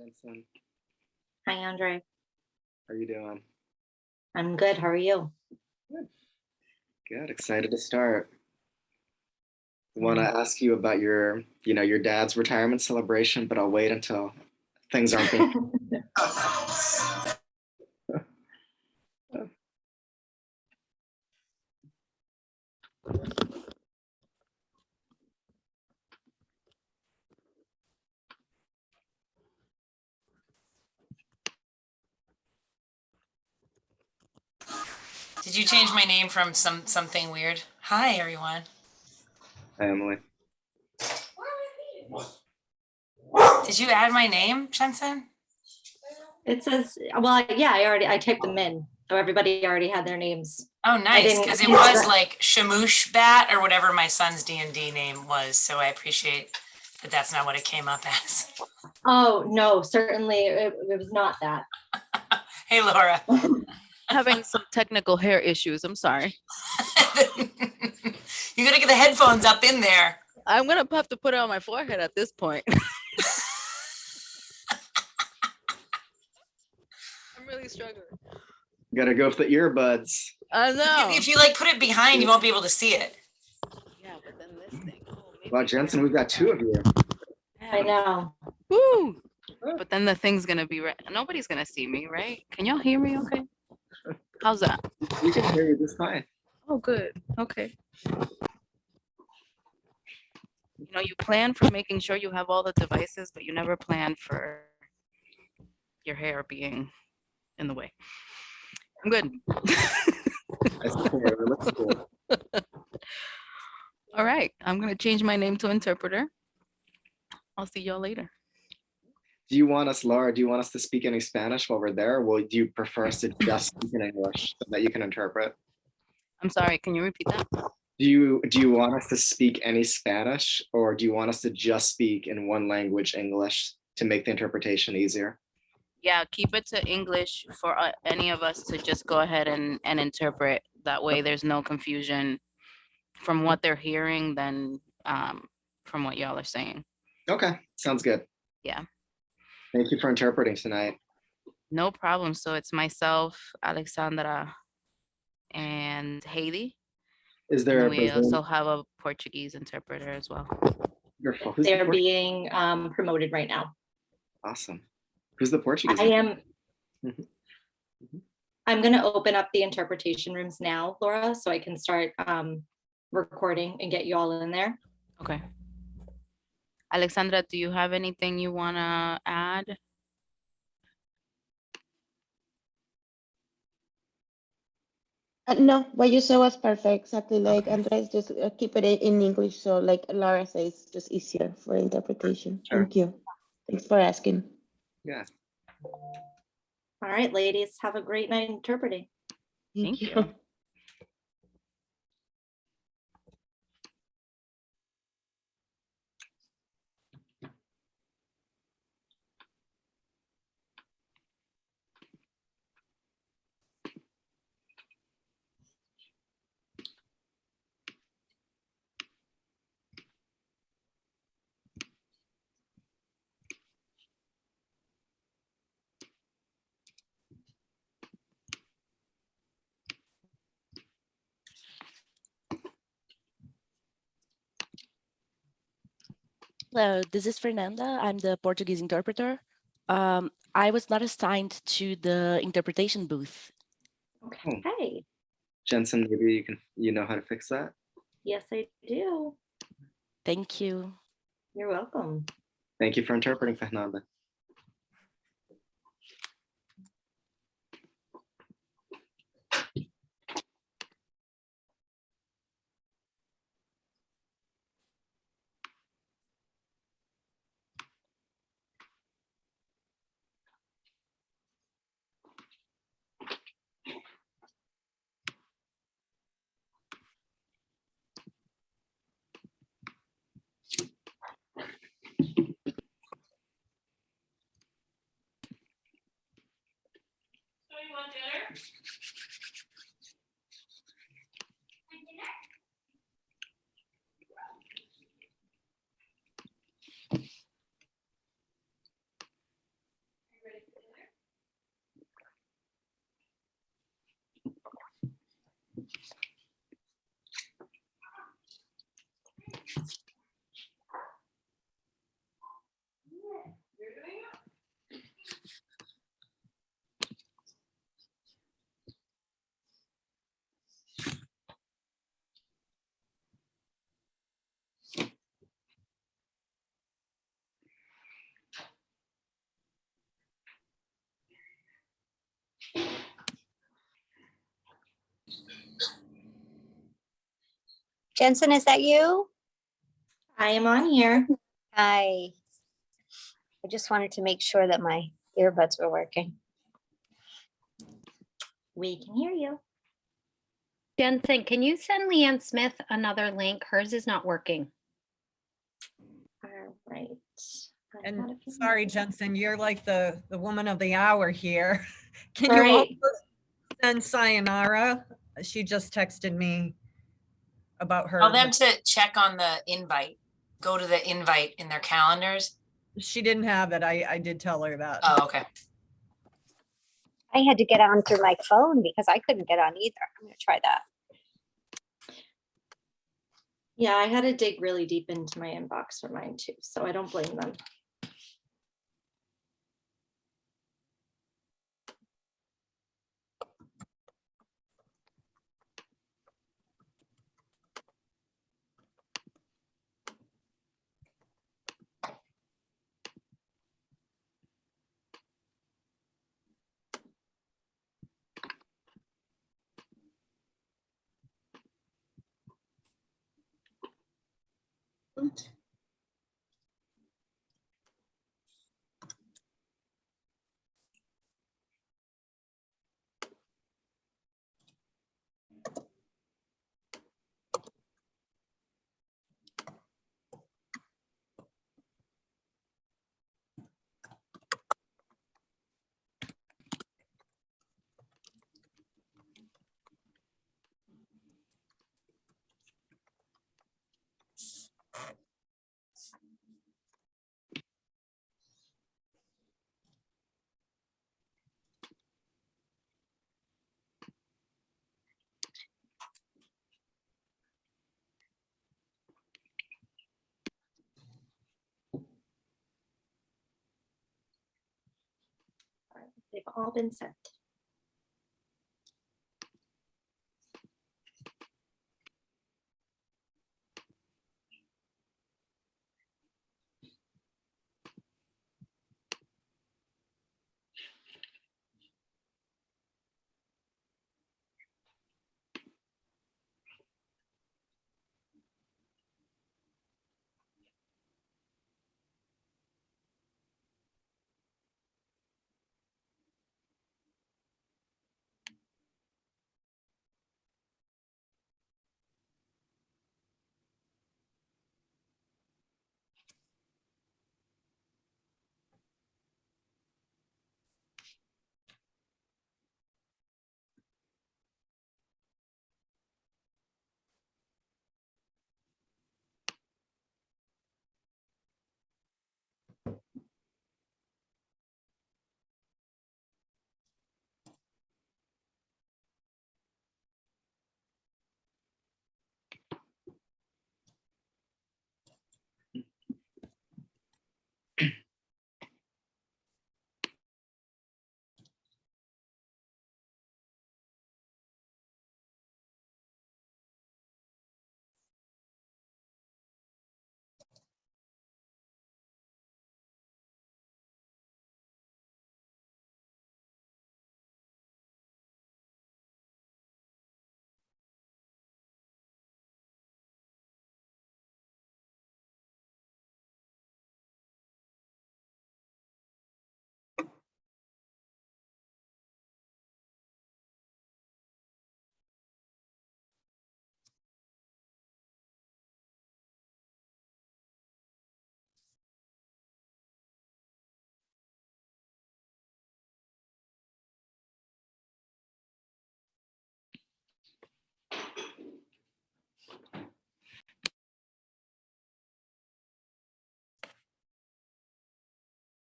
Jensen. Hi, Andre. How are you doing? I'm good. How are you? Good. Excited to start. Want to ask you about your dad's retirement celebration, but I'll wait until things aren't being. Did you change my name from something weird? Hi, everyone. Hi, Emily. Did you add my name, Jensen? It says, well, yeah, I typed them in. So everybody already had their names. Oh, nice, because it was like Shamoosh Bat or whatever my son's D&D name was. So I appreciate that that's not what it came up as. Oh, no, certainly it was not that. Hey, Laura. Having some technical hair issues. I'm sorry. You gotta get the headphones up in there. I'm gonna have to put it on my forehead at this point. I'm really struggling. Gotta go for the earbuds. I know. If you like put it behind, you won't be able to see it. Yeah, but then this thing. Oh, Wow, Jensen, we've got two of you. I know. Woo! But then the thing's gonna be right. Nobody's gonna see me, right? Can y'all hear me? Okay. How's that? We can hear you just fine. Oh, good. Okay. You know, you plan for making sure you have all the devices, but you never plan for your hair being in the way. I'm good. Looks cool. All right. I'm going to change my name to interpreter. I'll see y'all later. Do you want us, Laura, do you want us to speak any Spanish while we're there? Or do you prefer us to just speak in English so that you can interpret? I'm sorry. Can you repeat that? Do you want us to speak any Spanish, or do you want us to just speak in one language, English, to make the interpretation easier? Yeah, keep it to English for any of us to just go ahead and interpret. That way there's no confusion from what they're hearing than from what y'all are saying. Okay, sounds good. Yeah. Thank you for interpreting tonight. No problem. So it's myself, Alexandra, and Hailey. Is there? We also have a Portuguese interpreter as well. They're being promoted right now. Awesome. Who's the Portuguese? I am. I'm going to open up the interpretation rooms now, Laura, so I can start recording and get you all in there. Okay. Alexandra, do you have anything you want to add? No, what you said was perfect. Exactly like Andres, just keep it in English. So like Laura says, just easier for interpretation. Sure. Thank you. Thanks for asking. Yeah. All right, ladies, have a great night interpreting. Thank you. Hello, this is Fernanda. I'm the Portuguese interpreter. I was not assigned to the interpretation booth. Okay. Hey. Jensen, maybe you know how to fix that? Yes, I do. Thank you. You're welcome. Thank you for interpreting, Fernanda. Jensen, is that you? I am on here. Hi. I just wanted to make sure that my earbuds were working. We can hear you. Jensen, can you send Leanne Smith another link? Hers is not working. All right. I And had a few sorry, minutes. Jensen, you're like the woman of the hour here. Can Right. you also send Sayonara? She just texted me about her. Tell them to check on the invite. Go to the invite in their calendars. She didn't have it. I did tell her that. Oh, okay. I had to get on through my phone because I couldn't get on either. I'm going to try that. Yeah, I had to dig really deep into my inbox for mine too, so I don't blame them. They've all been sent.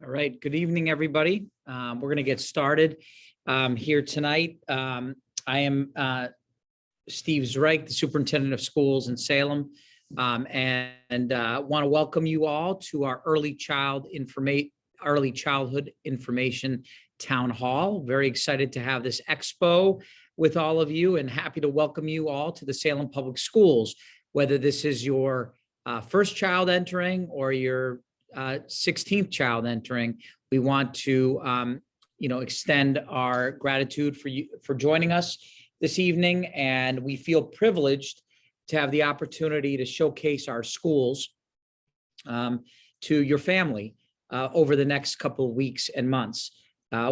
All right, good evening, everybody. We're going to get started here tonight. I am Steve Zreich, the Superintendent of Schools in Salem, and want to welcome you all to our Early Childhood Information Town Hall. Very excited to have this expo with all of you and happy to welcome you all to the Salem Public Schools, whether this is your first child entering or your 16th child entering. We want to extend our gratitude for you for joining us this evening, and we feel privileged to have the opportunity to showcase our schools to your family over the next couple of weeks and months.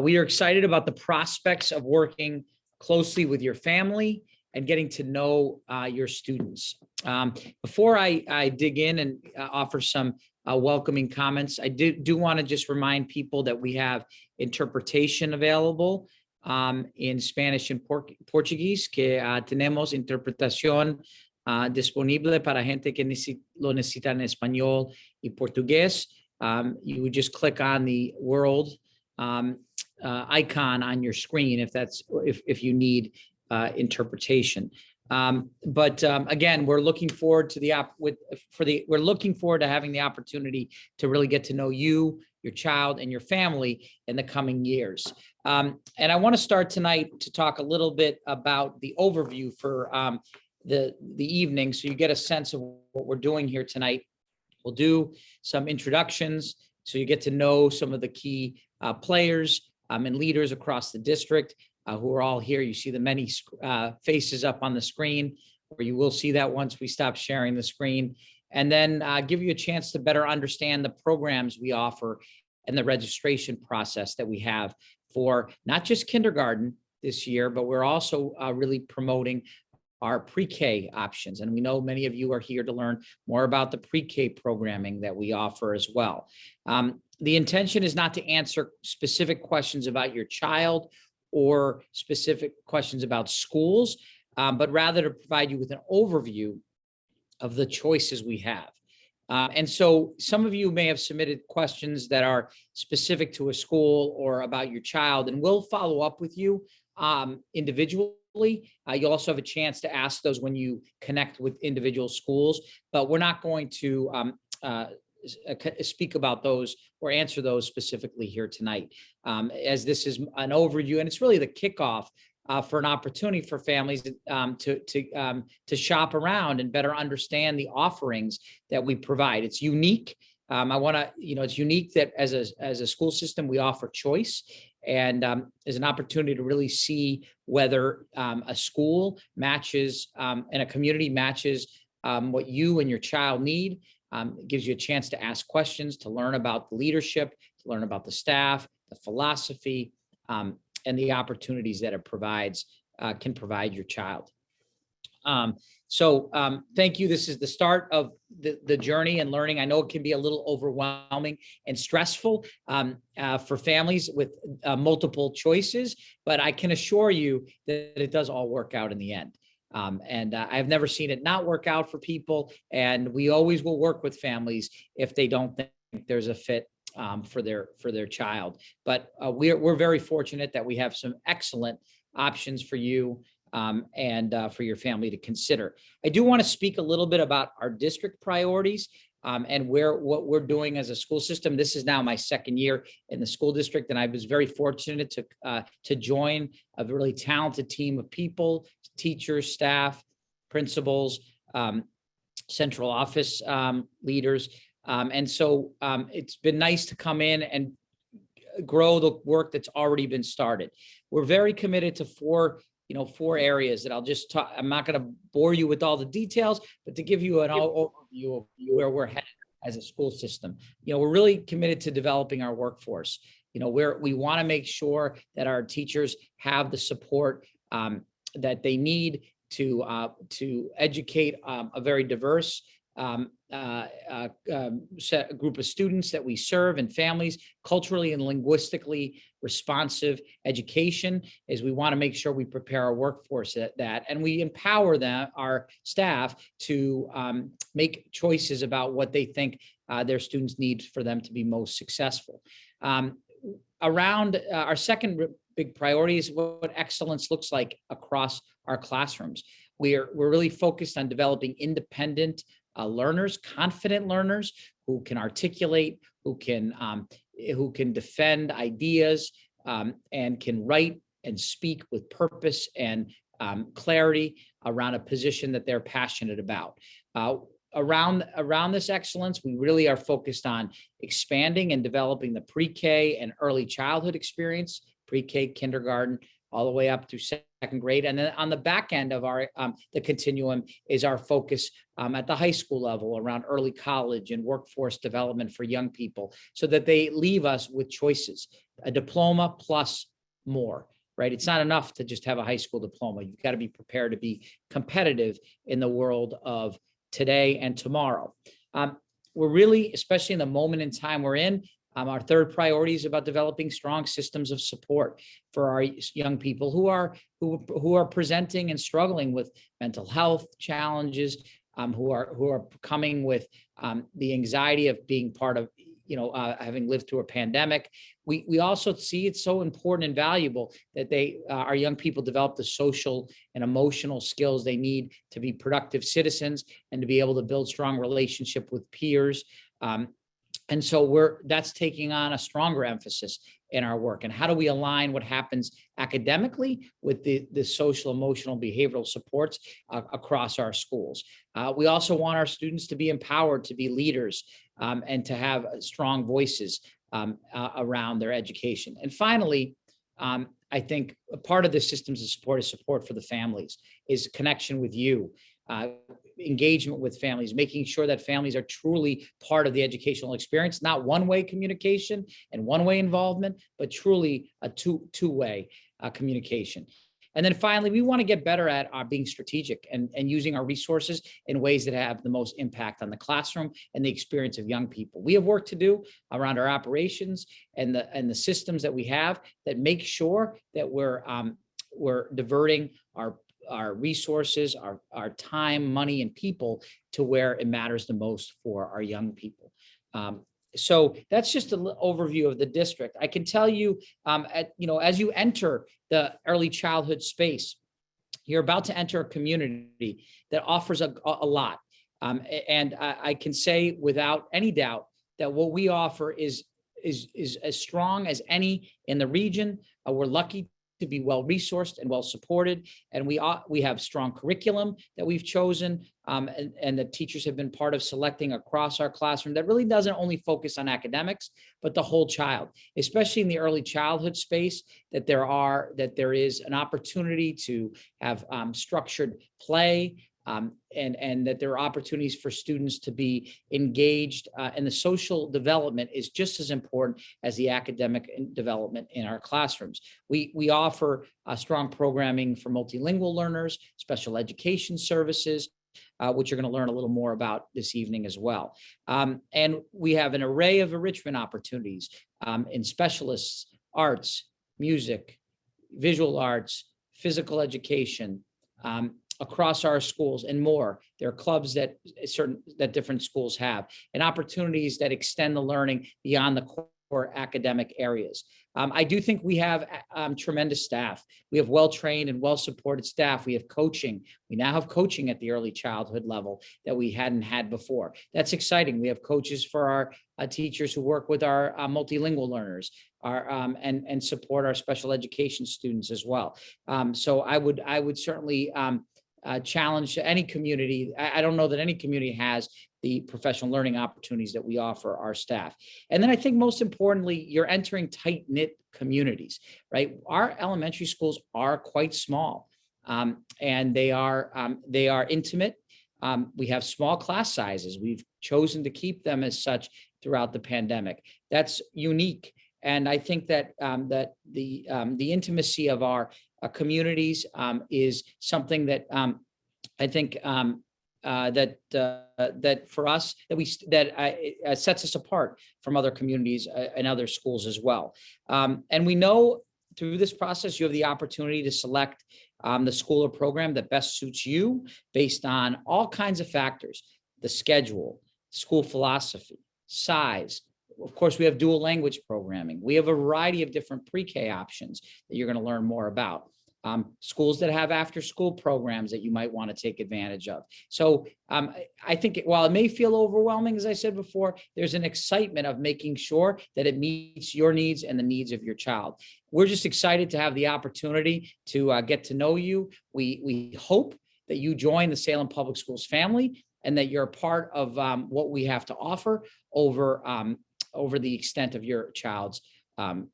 We are excited about the prospects of working closely with your family and getting to know your students. Before I dig in and offer some welcoming comments, I do want to just remind people that we have interpretation available in Spanish and Portuguese, que tenemos interpretación disponible para gente que lo necesita en español y portugués. You would just click on the world icon on your screen if you need interpretation. Again, we're looking forward to we're looking forward to having the opportunity to really get to know you, your child, and your family in the coming years. And I want to start tonight to talk a little bit about the overview for the evening, so you get a sense of what we're doing here tonight. We'll do some introductions, so you get to know some of the key players and leaders across the district who are all here. You see the many faces up on the screen, or you will see that once we stop sharing the screen. And then give you a chance to better understand the programs we offer and the registration process that we have for not just kindergarten this year, but we're also really promoting our pre-K options. And we know many of you are here to learn more about the pre-K programming that we offer as well. The intention is not to answer specific questions about your child or specific questions about schools, but rather to provide you with an overview of the choices we have. And so some of you may have submitted questions that are specific to a school or about your child, and we'll follow up with you individually. You'll also have a chance to ask those when you connect with individual schools, but we're not going to speak about those or answer those specifically here tonight, as this is an overview, and it's really the kickoff for an opportunity for families to shop around and better understand the offerings that we provide. It's unique. It's unique that as a school system, we offer choice, and is an opportunity to really see whether a school matches and a community matches what you and your child need. It gives you a chance to ask questions, to learn about the leadership, to learn about the staff, the philosophy, and the opportunities that it provides, can provide your child. Thank you. This is the start of the journey and learning. I know it can be a little overwhelming and stressful for families with multiple choices, but I can assure you that it does all work out in the end. I've never seen it not work out for people, and we always will work with families if they don't think there's a fit for their child. But we're very fortunate that we have some excellent options for you and for your family to consider. I do want to speak a little bit about our district priorities and what we're doing as a school system. This is now my second year in the school district, and I was very fortunate to join a really talented team of people, teachers, staff, principals, central office leaders. It's been nice to come in and grow the work that's already been started. We're very committed to four areas that I'll just talk. I'm not going to bore you with all the details, but to give you an overview of where we're headed as a school system. We're really committed to developing our workforce. We want to make sure that our teachers have the support that they need to educate a very diverse group of students that we serve and families. Culturally and linguistically responsive education is we want to make sure we prepare our workforce at that, and we empower our staff to make choices about what they think their students need for them to be most successful. Around our second big priority is what excellence looks like across our classrooms. We're really focused on developing independent learners, confident learners who can articulate, who can defend ideas, and can write and speak with purpose and clarity around a position that they're passionate about. Around this excellence, we really are focused on expanding and developing the pre-K and early childhood experience, pre-K, kindergarten, all the way up through second grade. And then on the back end of our the continuum is our focus at the high school level around early college and workforce development for young people, so that they leave us with choices, a diploma plus more, right? It's not enough to just have a high school diploma. You've got to be prepared to be competitive in the world of today and tomorrow. We're really, especially in the moment in time we're in, our third priority is about developing strong systems of support for our young people who are presenting and struggling with mental health challenges, who are coming with the anxiety of being part of, having lived through a pandemic. We also see it's so important and valuable that our young people develop the social and emotional skills they need to be productive citizens and to be able to build strong relationship with peers. And so that's taking on a stronger emphasis in our work. And how do we align what happens academically with the social, emotional, behavioral supports across our schools? We also want our students to be empowered to be leaders and to have strong voices around their education. And finally, I think a part of the systems of support is support for the families, is connection with you. Engagement with families, making sure that families are truly part of the educational experience, not one-way communication and one-way involvement, but truly a two-way communication. And then finally, we want to get better at being strategic and using our resources in ways that have the most impact on the classroom and the experience of young people. We have work to do around our operations and the systems that we have that make sure that we're diverting our resources, our time, money, and people to where it matters the most for our young people. So that's just an overview of the district. I can tell you, as you enter the early childhood space, you're about to enter a community that offers a lot. And I can say without any doubt that what we offer is as strong as any in the region. We're lucky to be well resourced and well supported, and we have strong curriculum that we've chosen, and the teachers have been part of selecting across our classroom that really doesn't only focus on academics but the whole child, especially in the early childhood space, that there is an opportunity to have structured play, and that there are opportunities for students to be engaged, and the social development is just as important as the academic development in our classrooms. We offer strong programming for multilingual learners, special education services, which you're going to learn a little more about this evening as well. And we have an array of enrichment opportunities in specialists, arts, music, visual arts, physical education, across our schools and more. There are clubs that different schools have, and opportunities that extend the learning beyond the core academic areas. I do think we have tremendous staff. We have well-trained and well-supported staff. We have coaching. We now have coaching at the early childhood level that we hadn't had before. That's exciting. We have coaches for our teachers who work with our multilingual learners, and support our special education students as well. So I would certainly challenge any community. I don't know that any community has the professional learning opportunities that we offer our staff. And then I think most importantly, you're entering tight-knit communities, right? Our elementary schools are quite small, and they are intimate. We have small class sizes. We've chosen to keep them as such throughout the pandemic. That's unique. And I think that the intimacy of our communities is something that I think that for us that sets us apart from other communities and other schools as well. And we know through this process you have the opportunity to select the school or program that best suits you based on all kinds of factors: the schedule, school philosophy, size. Of course, we have dual language programming. We have a variety of different pre-K options that you're going to learn more about. Schools that have after-school programs that you might want to take advantage of. So I think while it may feel overwhelming, as I said before, there's an excitement of making sure that it meets your needs and the needs of your child. We're just excited to have the opportunity to get to know you. We hope that you join the Salem Public Schools family and that you're a part of what we have to offer over the extent of your child's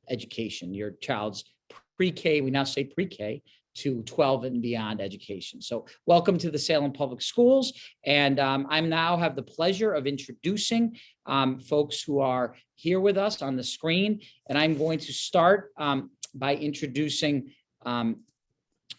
education, your child's pre-K, we now say pre-K, to 12 and beyond education. So welcome to the Salem Public Schools. And I now have the pleasure of introducing folks who are here with us on the screen. And I'm going to start by introducing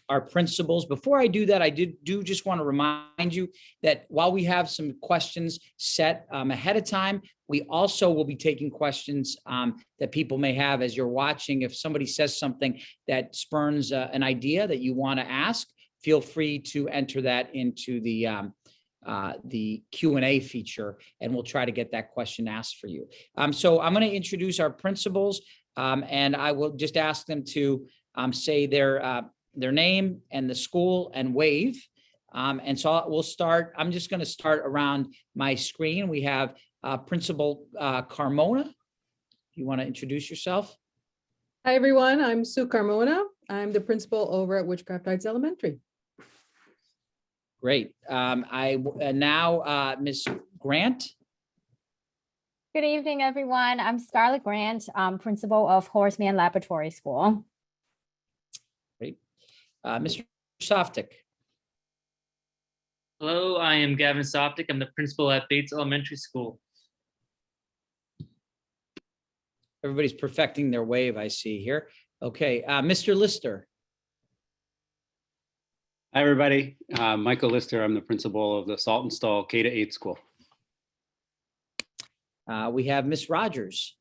our principals. Before I do that, I do just want to remind you that while we have some questions set ahead of time, we also will be taking questions that people may have as you're watching. If somebody says something that spurns an idea that you want to ask, feel free to enter that into the Q&A feature, and we'll try to get that question asked for you. So I'm going to introduce our principals, and I will just ask them to say their name and the school and wave. And so we'll start. I'm just going to start around my screen. We have Principal Carmona. You want to introduce yourself? Hi, everyone. I'm Sue Carmona. I'm the principal over at Witchcraft Heights Elementary. Great. Now Ms. Grant. Good evening, everyone. I'm Scarlett Grant, principal of Horseman Laboratory School. Great. Mr. Softic. Hello, I am Gavin Softic. I'm the principal at Bates Elementary School. Everybody's perfecting their wave, I see here. Okay, Mr. Lister. Hi, everybody. Michael Lister. I'm the principal of the Salt and Stall K-8 school. We have Miss Rogers.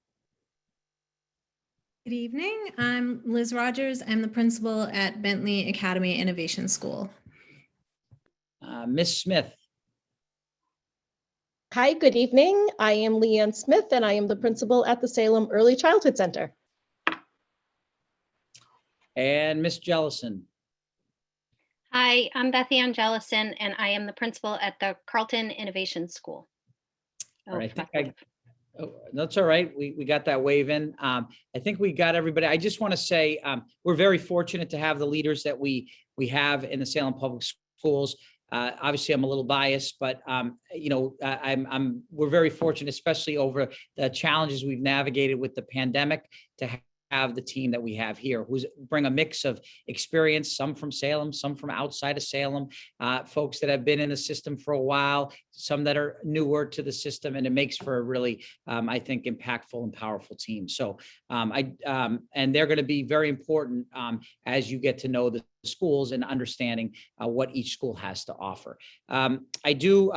Good evening. I'm Liz Rogers. I'm the principal at Bentley Academy Innovation School. Miss Smith. Hi, good evening. I am Leanne Smith, and I am the principal at the Salem Early Childhood Center. And Miss Jellison. Hi, I'm Bethy Ann Jellison, and I am the principal at the Carleton Innovation School. All right, that's all right. We got that wave in. I think we got everybody. I just want to say we're very fortunate to have the leaders that we have in the Salem Public Schools. Obviously, I'm a little biased, but you know, we're very fortunate, especially over the challenges we've navigated with the pandemic, to have the team that we have here, who's bring a mix of experience, some from Salem, some from outside of Salem, folks that have been in the system for a while, some that are newer to the system, and it makes for a really, I think, impactful and powerful team. So and they're going to be very important as you get to know the schools and understanding what each school has to offer. I do,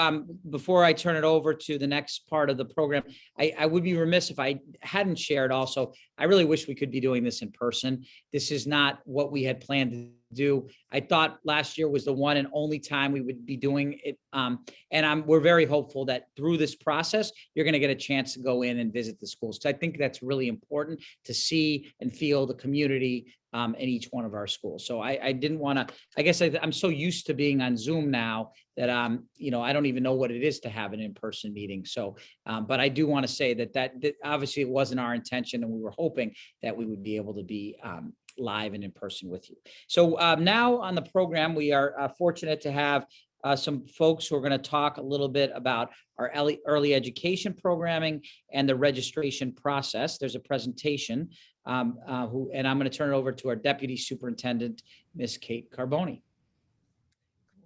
before I turn it over to the next part of the program, I would be remiss if I hadn't shared also, I really wish we could be doing this in person. This is not what we had planned to do. I thought last year was the one and only time we would be doing it. And we're very hopeful that through this process, you're going to get a chance to go in and visit the schools. So I think that's really important to see and feel the community in each one of our schools. So I didn't want to, I guess I'm so used to being on Zoom now that, you know, I don't even know what it is to have an in-person meeting. So, but I do want to say that obviously it wasn't our intention, and we were hoping that we would be able to be live and in person with you. So now on the program, we are fortunate to have some folks who are going to talk a little bit about our early education programming and the registration process. There's a presentation and I'm going to turn it over to our Deputy Superintendent, Miss Kate Carboni.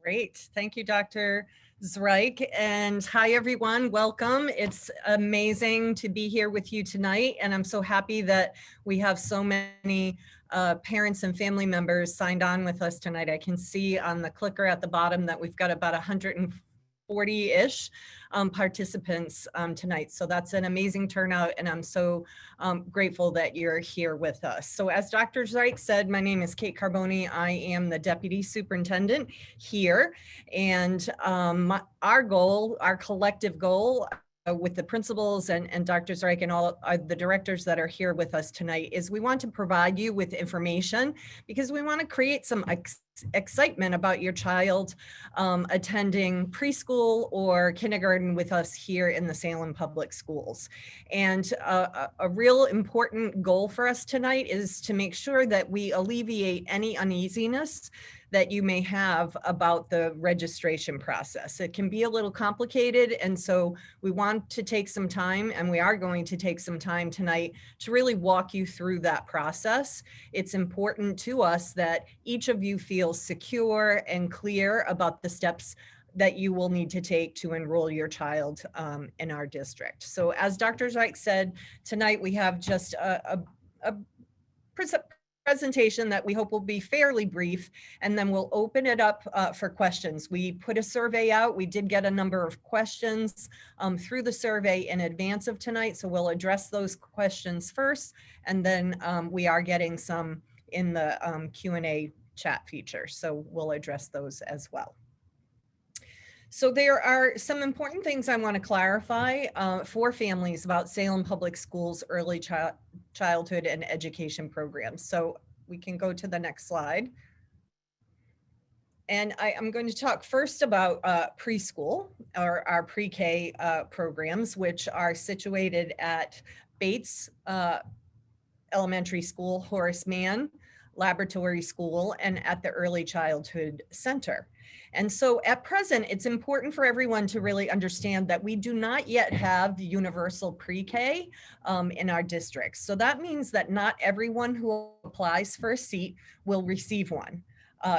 Great. Thank you, Dr. Zreich. And hi, everyone. Welcome. It's amazing to be here with you tonight. And I'm so happy that we have so many parents and family members signed on with us tonight. I can see on the clicker at the bottom that we've got about 140-ish participants tonight. So that's an amazing turnout, and I'm so grateful that you're here with us. So as Dr. Zreich said, my name is Kate Carboni. I am the Deputy Superintendent here, and our goal, our collective goal, with the principals and Dr. Zreich and all the directors that are here with us tonight, is we want to provide you with information because we want to create some excitement about your child attending preschool or kindergarten with us here in the Salem Public Schools. And a real important goal for us tonight is to make sure that we alleviate any uneasiness that you may have about the registration process. It can be a little complicated, and so we want to take some time, and we are going to take some time tonight to really walk you through that process. It's important to us that each of you feels secure and clear about the steps that you will need to take to enroll your child in our district. So as Dr. Zweig said, tonight we have just a presentation that we hope will be fairly brief, and then we'll open it up for questions. We put a survey out. We did get a number of questions through the survey in advance of tonight, so we'll address those questions first, and then we are getting some in the Q&A chat feature, so we'll address those as well. So there are some important things I want to clarify for families about Salem Public Schools early childhood and education programs. So we can go to the next slide. And I'm going to talk first about preschool, or our pre-K programs, which are situated at Bates Elementary School, Horace Mann Laboratory School, and at the Early Childhood Center. And so at present, it's important for everyone to really understand that we do not yet have universal pre-K in our districts. So that means that not everyone who applies for a seat will receive one.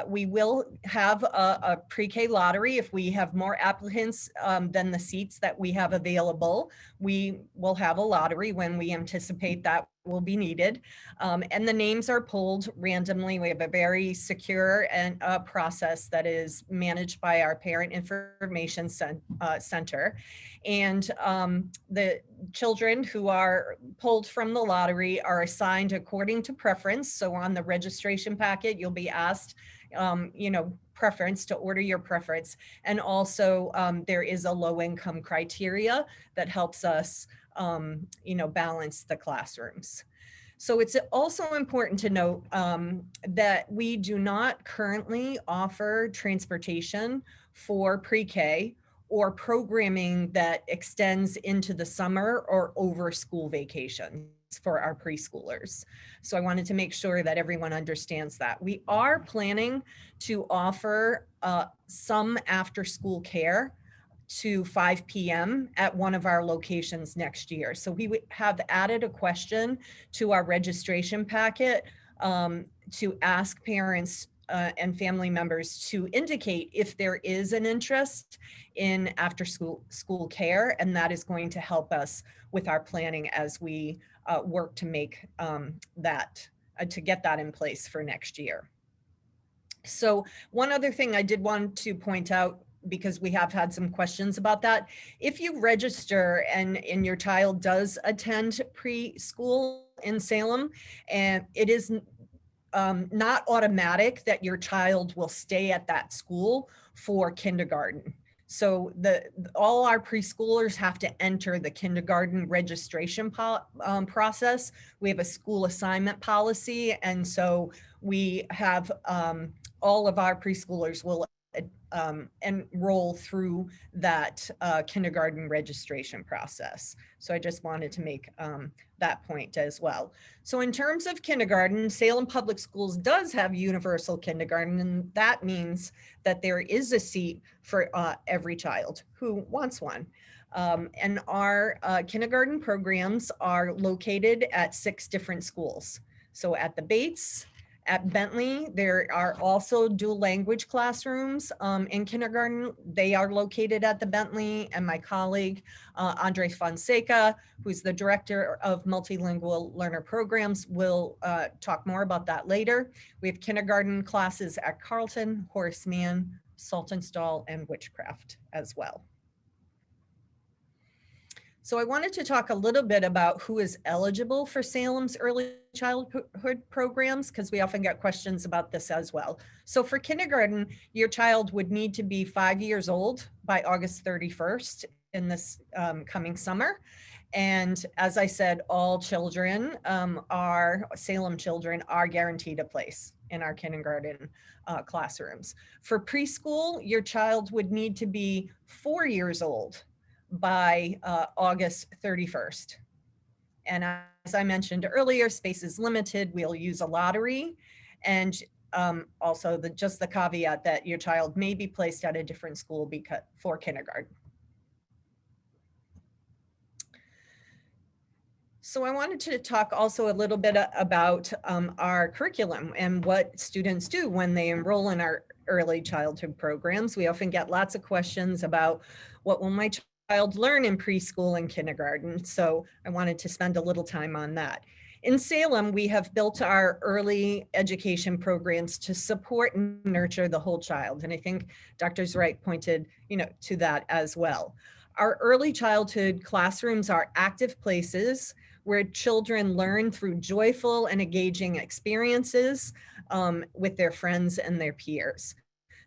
We will have a pre-K lottery. If we have more applicants than the seats that we have available, we will have a lottery when we anticipate that will be needed. And the names are pulled randomly. We have a very secure and process that is managed by our Parent Information Center. And the children who are pulled from the lottery are assigned according to preference. So on the registration packet, you'll be asked, preference, to order your preference. And also there is a low income criteria that helps us, balance the classrooms. So it's also important to note that we do not currently offer transportation for pre-K or programming that extends into the summer or over school vacations for our preschoolers. So I wanted to make sure that everyone understands that. We are planning to offer some after school care to 5 p.m. at one of our locations next year. So we have added a question to our registration packet to ask parents and family members to indicate if there is an interest in after school care, and that is going to help us with our planning as we work to make to get that in place for next year. So one other thing I did want to point out, because we have had some questions about that. If you register and your child does attend preschool in Salem, and it is not automatic that your child will stay at that school for kindergarten. So all our preschoolers have to enter the kindergarten registration process. We have a school assignment policy, and so we have all of our preschoolers will enroll through that kindergarten registration process. So I just wanted to make that point as well. So in terms of kindergarten, Salem Public Schools does have universal kindergarten, and that means that there is a seat for every child who wants one. And our kindergarten programs are located at 6 different schools. So at the Bates, at Bentley, there are also dual language classrooms in kindergarten. They are located at the Bentley, and my colleague, Andre Fonseca, who's the director of multilingual learner programs, will talk more about that later. We have kindergarten classes at Carleton, Horace Mann, Saltonstall, and Witchcraft as well. So I wanted to talk a little bit about who is eligible for Salem's early childhood programs, because we often get questions about this as well. So for kindergarten, your child would need to be 5 years old by August 31st in this coming summer. And as I said, all children Salem children are guaranteed a place in our kindergarten classrooms. For preschool, your child would need to be 4 years old by August 31st. And as I mentioned earlier, space is limited. We'll use a lottery. And also just the caveat that your child may be placed at a different school because for kindergarten. So I wanted to talk also a little bit about our curriculum and what students do when they enroll in our early childhood programs. We often get lots of questions about what will my child learn in preschool and kindergarten. So I wanted to spend a little time on that. In Salem, we have built our early education programs to support and nurture the whole child. And I think Dr. Zwreich pointed, to that as well. Our early childhood classrooms are active places where children learn through joyful and engaging experiences with their friends and their peers.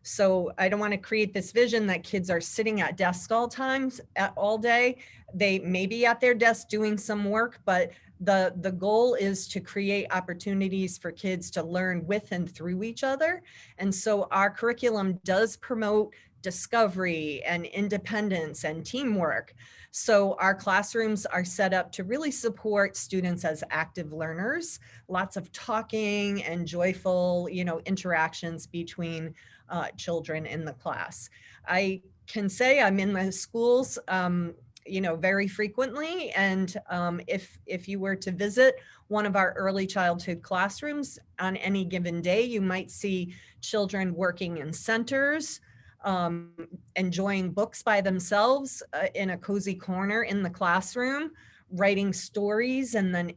So I don't want to create this vision that kids are sitting at desks all day. They may be at their desk doing some work, but the goal is to create opportunities for kids to learn with and through each other. And so our curriculum does promote discovery and independence and teamwork. So our classrooms are set up to really support students as active learners, lots of talking and joyful, interactions between children in the class. I can say I'm in the schools, very frequently. And if you were to visit one of our early childhood classrooms on any given day, you might see children working in centers, enjoying books by themselves in a cozy corner in the classroom, writing stories and then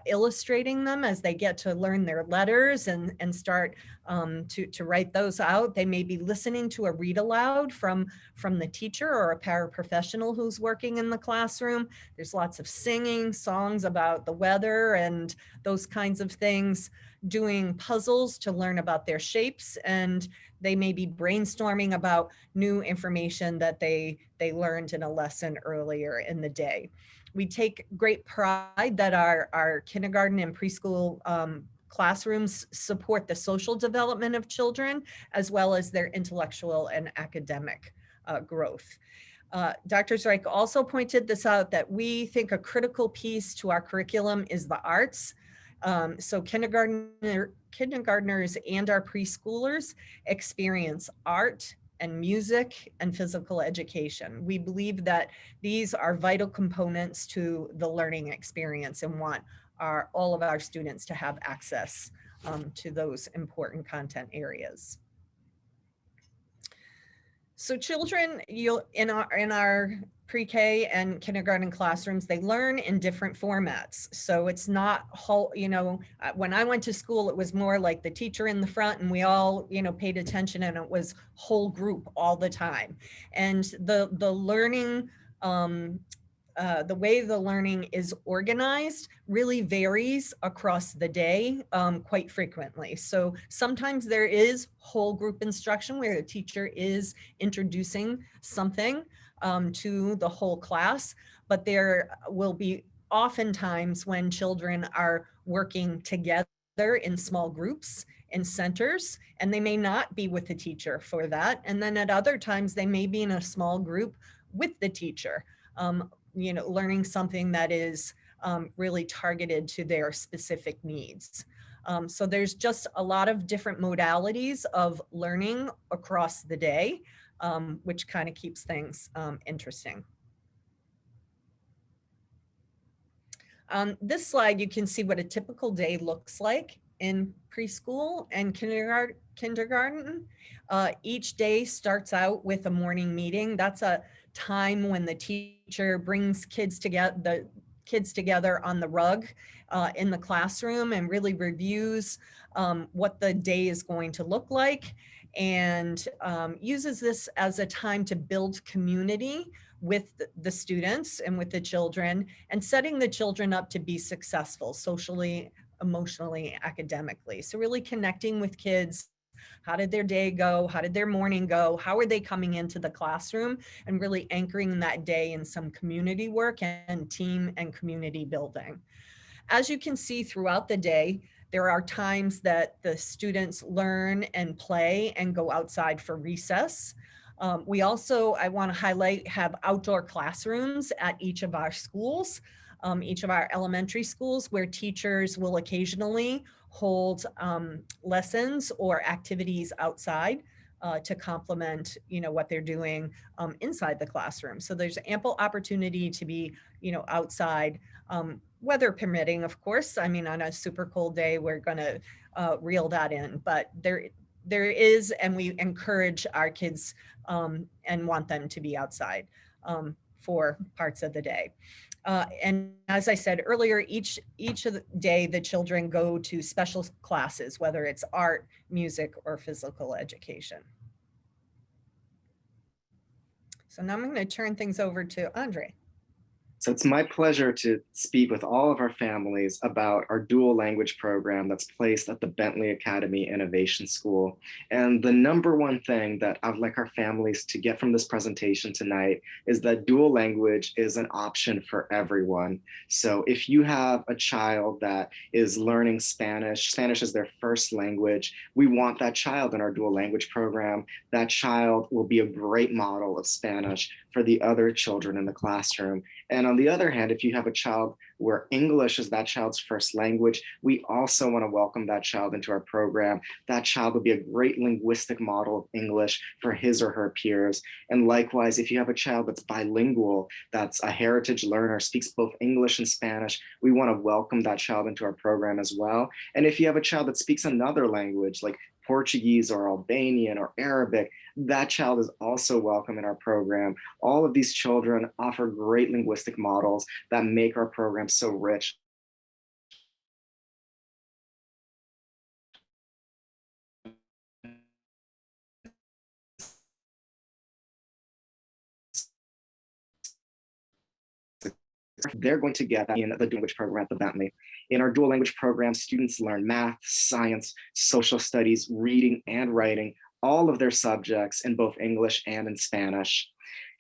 illustrating them as they get to learn their letters and start to write those out. They may be listening to a read aloud from the teacher or a paraprofessional who's working in the classroom. There's lots of singing, songs about the weather and those kinds of things, doing puzzles to learn about their shapes, and they may be brainstorming about new information that they learned in a lesson earlier in the day. We take great pride that our kindergarten and preschool classrooms support the social development of children, as well as their intellectual and academic growth. Dr. Zweig also pointed this out, that we think a critical piece to our curriculum is the arts. So kindergartners and our preschoolers experience art and music and physical education. We believe that these are vital components to the learning experience and want all of our students to have access to those important content areas. So children, in our pre-K and kindergarten classrooms, they learn in different formats. So it's not whole, when I went to school, it was more like the teacher in the front and we all, paid attention, and it was whole group all the time. And the learning, the way the learning is organized really varies across the day quite frequently. So sometimes there is whole group instruction where the teacher is introducing something to the whole class, but there will be oftentimes when children are working together in small groups in centers, and they may not be with the teacher for that. And then at other times they may be in a small group with the teacher, learning something that is really targeted to their specific needs. So there's just a lot of different modalities of learning across the day, which kind of keeps things interesting. On this slide, you can see what a typical day looks like in preschool and kindergarten. Each day starts out with a morning meeting. That's a time when the teacher brings kids together on the rug in the classroom and really reviews what the day is going to look like, and uses this as a time to build community with the students and with the children, and setting the children up to be successful socially, emotionally, academically. So really connecting with kids. How did their day go? How did their morning go? How are they coming into the classroom? And really anchoring that day in some community work and team and community building. As you can see throughout the day, there are times that the students learn and play and go outside for recess. We also, I want to highlight, have outdoor classrooms at each of our schools, each of our elementary schools, where teachers will occasionally hold lessons or activities outside to complement, what they're doing inside the classroom. So there's ample opportunity to be, outside, weather permitting, of course. I mean, on a super cold day, we're going to reel that in, but there is, and we encourage our kids and want them to be outside for parts of the day. And as I said earlier, each of the day, the children go to special classes, whether it's art, music, or physical education. So now I'm going to turn things over to Andre. So it's my pleasure to speak with all of our families about our dual language program that's placed at the Bentley Academy Innovation School. And the number one thing that I'd like our families to get from this presentation tonight is that dual language is an option for everyone. So if you have a child that is learning Spanish, Spanish is their first language, we want that child in our dual language program. That child will be a great model of Spanish for the other children in the classroom. And on the other hand, if you have a child where English is that child's first language, we also want to welcome that child into our program. That child will be a great linguistic model of English for his or her peers. And likewise, if you have a child that's bilingual, that's a heritage learner, speaks both English and Spanish, we want to welcome that child into our program as well. And if you have a child that speaks another language, like Portuguese or Albanian or Arabic, that child is also welcome in our program. All of these children offer great linguistic models that make our program so rich. They're going to get that in the dual language program at the Bentley. In our dual language program, students learn math, science, social studies, reading, and writing, all of their subjects in both English and in Spanish.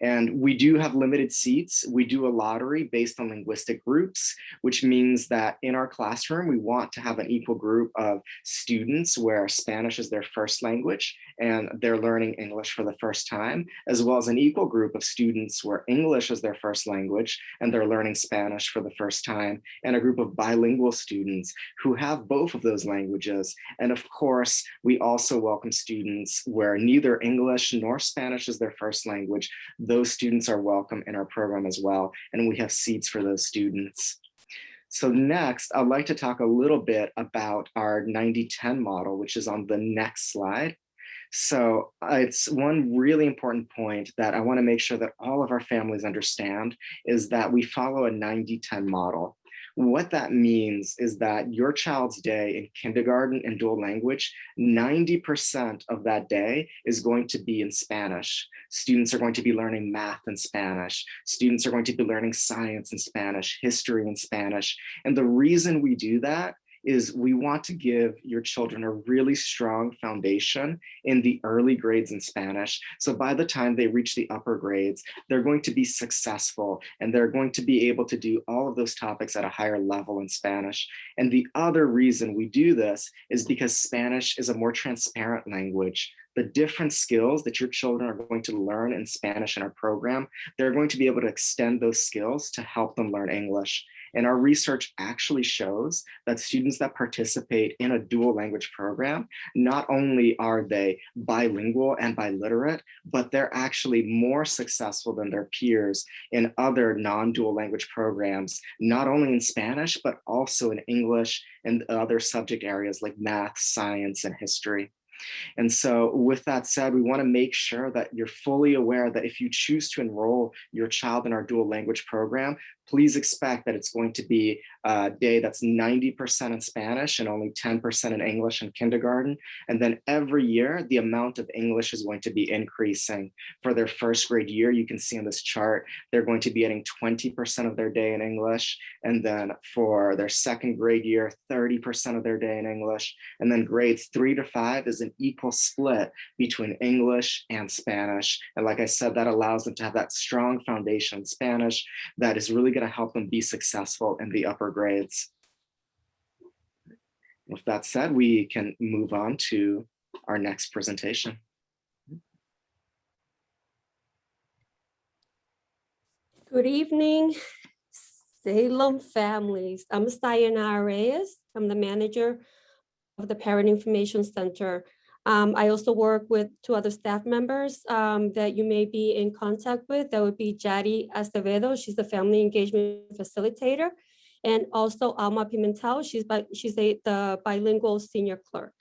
And we do have limited seats. We do a lottery based on linguistic groups, which means that in our classroom, we want to have an equal group of students where Spanish is their first language and they're learning English for the first time, as well as an equal group of students where English is their first language and they're learning Spanish for the first time, and a group of bilingual students who have both of those languages. And of course, we also welcome students where neither English nor Spanish is their first language. Those students are welcome in our program as well, and we have seats for those students. So next, I'd like to talk a little bit about our 90-10 model, which is on the next slide. So it's one really important point that I want to make sure that all of our families understand is that we follow a 90-10 model. What that means is that your child's day in kindergarten and dual language, 90% of that day is going to be in Spanish. Students are going to be learning math in Spanish. Students are going to be learning science in Spanish, history in Spanish. And the reason we do that is we want to give your children a really strong foundation in the early grades in Spanish. So by the time they reach the upper grades, they're going to be successful and they're going to be able to do all of those topics at a higher level in Spanish. And the other reason we do this is because Spanish is a more transparent language. The different skills that your children are going to learn in Spanish in our program, they're going to be able to extend those skills to help them learn English. And our research actually shows that students that participate in a dual language program, not only are they bilingual and biliterate, but they're actually more successful than their peers in other non-dual language programs, not only in Spanish, but also in English and other subject areas like math, science, and history. And so with that said, we want to make sure that you're fully aware that if you choose to enroll your child in our dual language program, please expect that it's going to be a day that's 90% in Spanish and only 10% in English in kindergarten. And then every year, the amount of English is going to be increasing. For their first grade year, you can see on this chart, they're going to be getting 20% of their day in English. And then for their second grade year, 30% of their day in English. And then grades 3 to 5 is an equal split between English and Spanish. And like I said, that allows them to have that strong foundation in Spanish that is really going to help them be successful in the upper grades. With that said, we can move on to our next presentation. Good evening, Salem families. I'm Sayonara Reyes. I'm the manager the Parent Information Center. I also work with 2 other staff members that you may be in contact with. That would be Jari Acevedo. She's the Family Engagement Facilitator. And also Alma Pimentel. She's the bilingual senior clerk.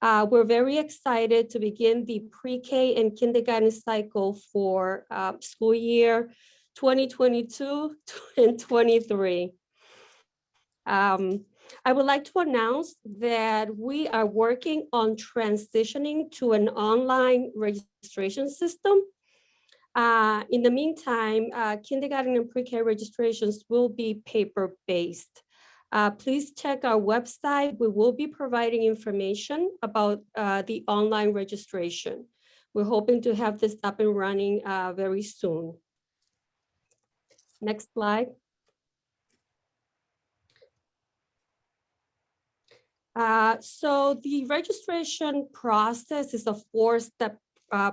We're very excited to begin the pre-K and kindergarten cycle for school year 2022 and 23. I would like to announce that we are working on transitioning to an online registration system. In the meantime, kindergarten and pre-K registrations will be paper-based. Please check our website. We will be providing information about the online registration. We're hoping to have this up and running very soon. Next slide. So the registration process is a 4-step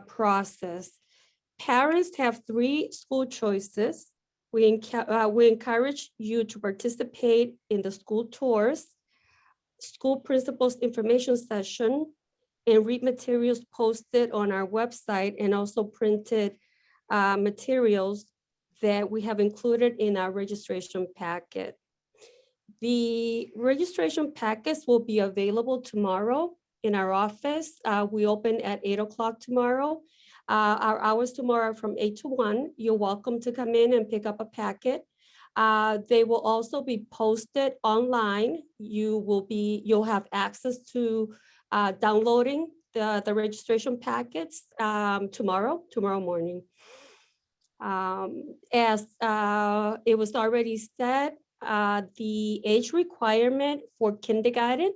process. Parents have 3 school choices. We encourage you to participate in the school tours, school principals information session, and read materials posted on our website, and also printed materials that we have included in our registration packet. The registration packets will be available tomorrow in our office. We open at 8 o'clock tomorrow. Our hours tomorrow are from 8 to 1. You're welcome to come in and pick up a packet. They will also be posted online. You'll have access to downloading the registration packets tomorrow morning. As it was already said, the age requirement for kindergarten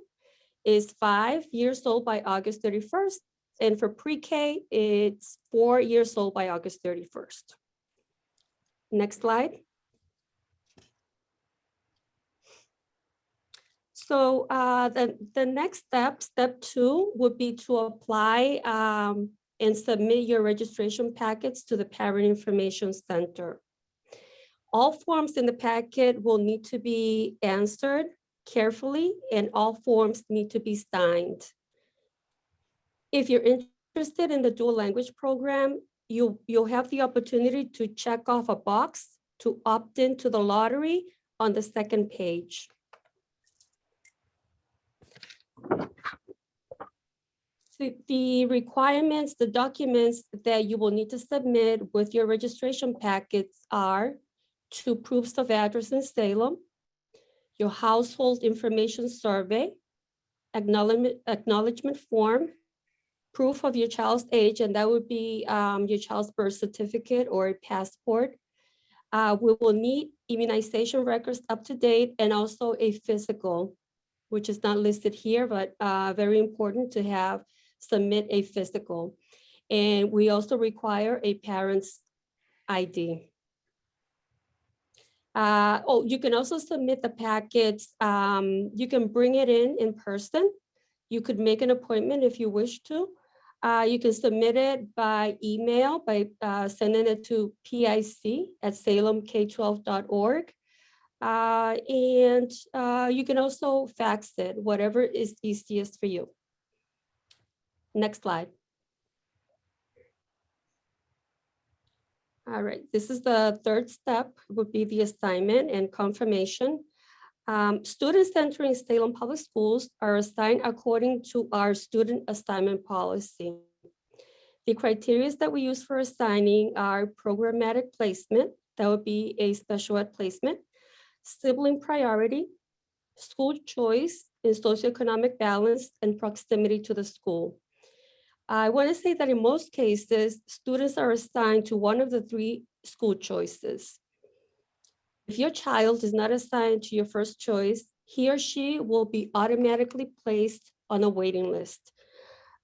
is 5 years old by August 31st. And for pre-K, it's 4 years old by August 31st. Next slide. So the next step 2, would be to apply and submit your registration packets to the Parent Information Center. All forms in the packet will need to be answered carefully, and all forms need to be signed. If you're interested in the dual language program, you'll have the opportunity to check off a box to opt into the lottery on the 2nd page. So the requirements, the documents that you will need to submit with your registration packets are 2 proofs of address in Salem, your household information survey, acknowledgement form, proof of your child's age, and that would be your child's birth certificate or a passport. We will need immunization records up to date, and also a physical, which is not listed here, but very important to have submit a physical. And we also require a parent's ID. You can also submit the packets. You can bring it in person. You could make an appointment if you wish to. You can submit it by email by sending it to pic@salemk12.org. And you can also fax it, whatever is easiest for you. Next slide. All right, this is the 3rd step, would be the assignment and confirmation. Students entering Salem Public Schools are assigned according to our student assignment policy. The criteria that we use for assigning are programmatic placement, that would be a special ed placement, sibling priority, school choice, and socioeconomic balance and proximity to the school. I want to say that in most cases, students are assigned to one of the 3 school choices. If your child is not assigned to your first choice, he or she will be automatically placed on a waiting list.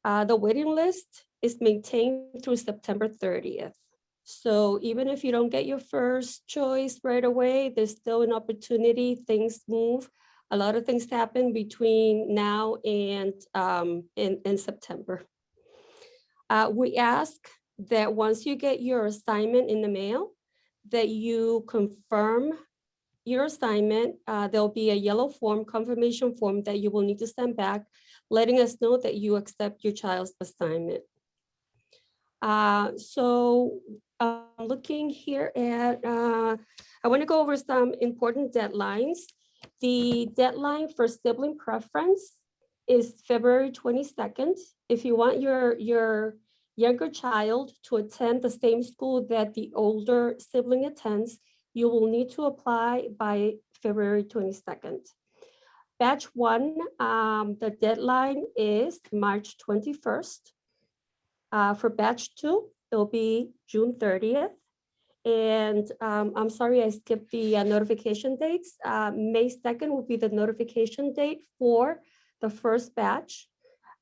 The waiting list is maintained through September 30th. So even if you don't get your first choice right away, there's still an opportunity. Things move. A lot of things happen between now and in September. We ask that once you get your assignment in the mail, that you confirm your assignment, there'll be a yellow form, confirmation form that you will need to send back, letting us know that you accept your child's assignment. So looking here at, I want to go over some important deadlines. The deadline for sibling preference is February 22nd. If you want your younger child to attend the same school that the older sibling attends, you will need to apply by February 22nd. Batch 1, the deadline is March 21st. For batch 2, it'll be June 30th. And I'm sorry, I skipped the notification dates. May 2nd will be the notification date for the first batch.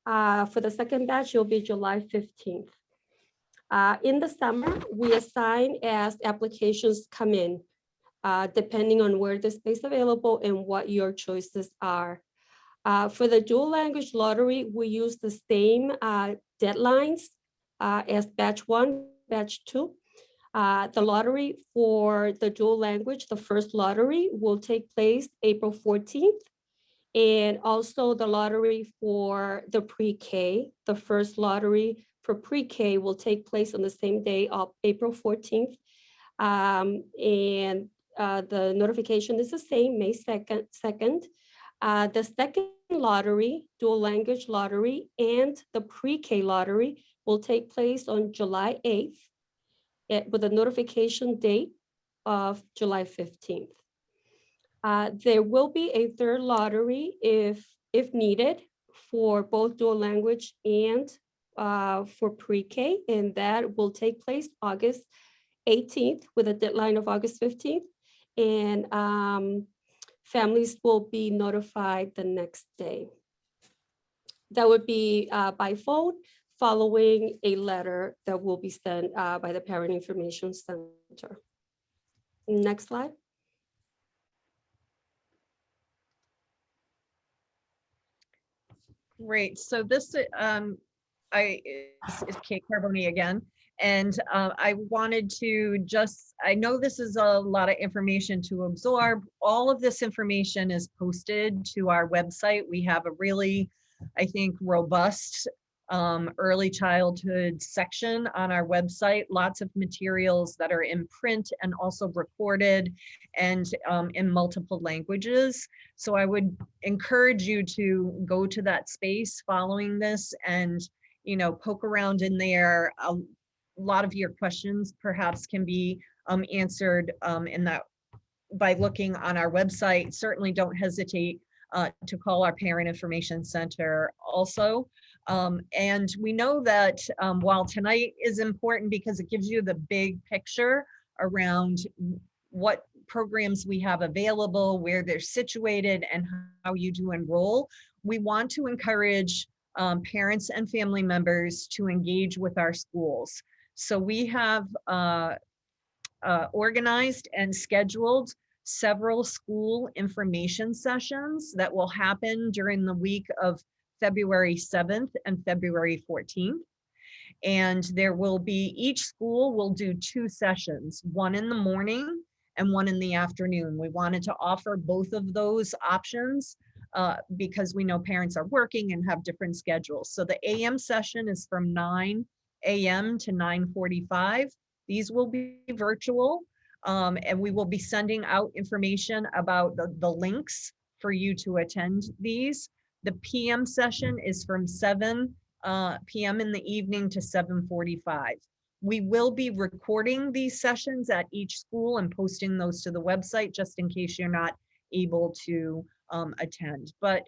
For the second batch, it'll be July 15th. In the summer, we assign as applications come in, depending on where the space available and what your choices are. For the dual language lottery, we use the same deadlines as batch 1, batch 2. The lottery for the dual language, the first lottery will take place April 14th. And also the lottery for the pre-K, the first lottery for pre-K will take place on the same day of April 14th. And the notification is the same, May 2nd. The second lottery, dual language lottery, and the pre-K lottery will take place on July 8th with a notification date of July 15th. There will be a third lottery if needed for both dual language and for pre-K, and that will take place August 18th with a deadline of August 15th. And families will be notified the next day. That would be by phone, following a letter that will be sent by the Parent Information Center. Next slide. Great. So this is Kate Carboni again. And I wanted to I know this is a lot of information to absorb. All of this information is posted to our website. We have a really, I think, robust early childhood section on our website, lots of materials that are in print and also recorded and in multiple languages. So I would encourage you to go to that space following this and, poke around in there. A lot of your questions perhaps can be answered in that by looking on our website. Certainly don't hesitate to call our Parent Information Center also. And we know that while tonight is important because it gives you the big picture around what programs we have available, where they're situated, and how you do enroll, we want to encourage parents and family members to engage with our schools. So we have organized and scheduled several school information sessions that will happen during the week of February 7th and February 14th. And there will be, each school will do 2 sessions, one in the morning and one in the afternoon. We wanted to offer both of those options because we know parents are working and have different schedules. So the AM session is from 9 AM to 9:45. These will be virtual. And we will be sending out information about the links for you to attend these. The PM session is from 7 PM in the evening to 7:45. We will be recording these sessions at each school and posting those to the website just in case you're not able to attend. But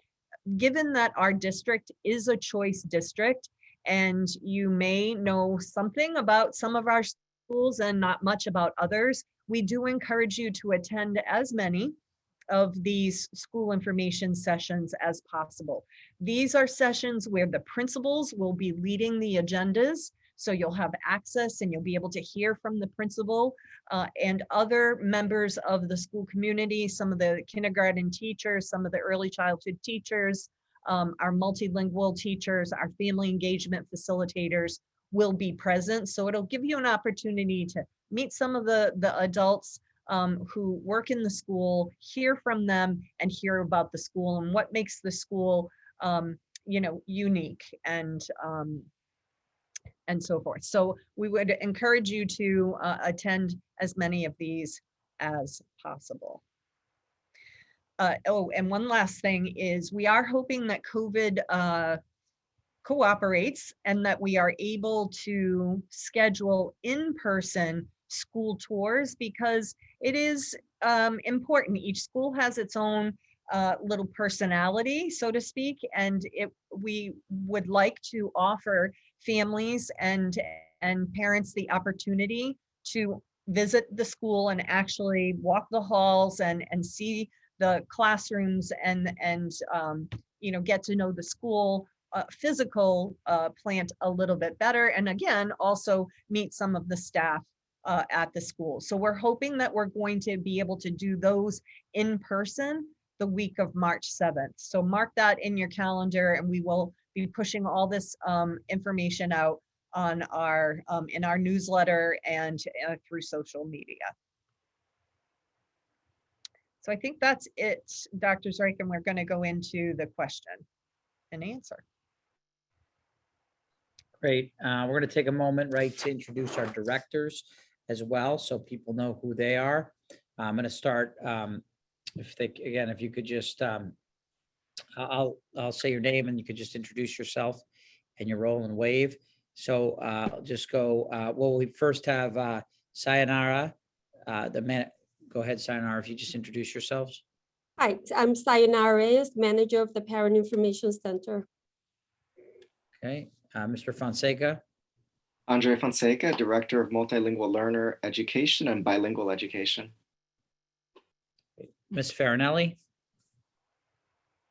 given that our district is a choice district, and you may know something about some of our schools and not much about others, we do encourage you to attend as many of these school information sessions as possible. These are sessions where the principals will be leading the agendas, so you'll have access and you'll be able to hear from the principal and other members of the school community, some of the kindergarten teachers, some of the early childhood teachers, our multilingual teachers, our family engagement facilitators will be present. So it'll give you an opportunity to meet some of the adults who work in the school, hear from them and hear about the school and what makes the school, unique and so forth. So we would encourage you to attend as many of these as possible. And one last thing is we are hoping that COVID cooperates and that we are able to schedule in-person school tours, because it is important. Each school has its own little personality, so to speak, and we would like to offer families and parents the opportunity to visit the school and actually walk the halls and see the classrooms and get to know the school physical plant a little bit better, and again also meet some of the staff at the school. So we're hoping that we're going to be able to do those in person the week of March 7th. So mark that in your calendar, and we will be pushing all this information out on our in our newsletter and through social media. So I think that's it, Dr. Zreik, and we're going to go into the question and answer. Great. We're going to take a moment, right, to introduce our directors as well, so people know who they are. I'm going to start, if you could just, I'll say your name and you could just introduce yourself and your role and wave. So I'll just go, well, we first have Sayonara, go ahead, Sayonara, if you just introduce yourselves. Hi, I'm Sayonara Reyes, manager of the Parent Information Center. Okay, Mr. Fonseca. Andre Fonseca, Director of Multilingual Learner Education and Bilingual Education. Ms. Farinelli.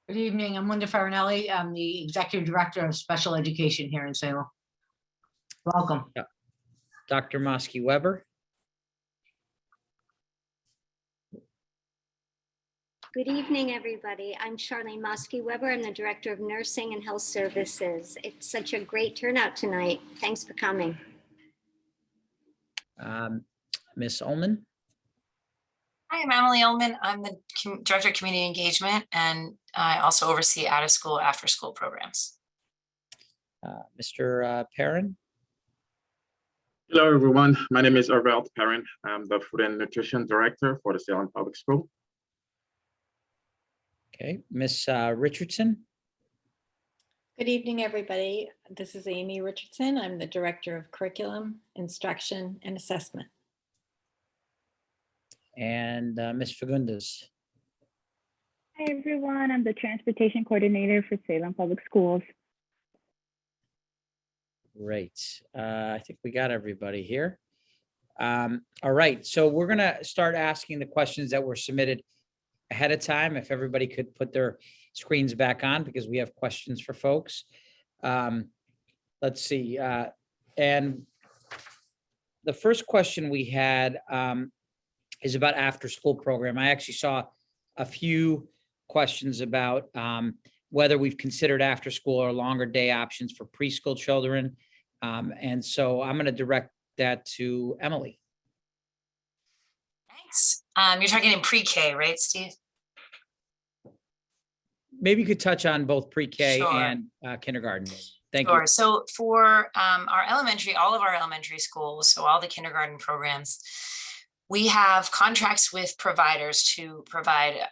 Good evening, I'm Linda Farinelli. I'm the Executive Director of Special Education here in Salem. Welcome. Dr. Mosky Weber. Good evening, everybody. I'm Charlene Mosky Weber. I'm the Director of Nursing and Health Services. It's such a great turnout tonight. Thanks for coming. Ms. Ullman. Hi, I'm Emily Ullman. I'm the Director of Community Engagement, and I also oversee out-of-school, after-school programs. Mr. Perrin. Hello, everyone. My name is Orvelt Perrin. I'm the Food and Nutrition Director for the Salem Public School. Okay, Ms. Richardson. Good evening, everybody. This is Amy Richardson. I'm the Director of Curriculum, Instruction, and Assessment. And Ms. Fagundes. Hi, everyone. I'm the Transportation Coordinator for Salem Public Schools. Great. I think we got everybody here. All right, so we're going to start asking the questions that were submitted ahead of time. If everybody could put their screens back on, because we have questions for folks. Let's see. And the first question we had is about after-school program. I actually saw a few questions about whether we've considered after-school or longer day options for preschool children. And so I'm going to direct that to Emily. Thanks. You're talking in pre-K, right, Steve? Maybe you could touch on both pre-K Sure. and kindergarten. Thank Sure. you. So for our elementary, all of our elementary schools, so all the kindergarten programs, we have contracts with providers to provide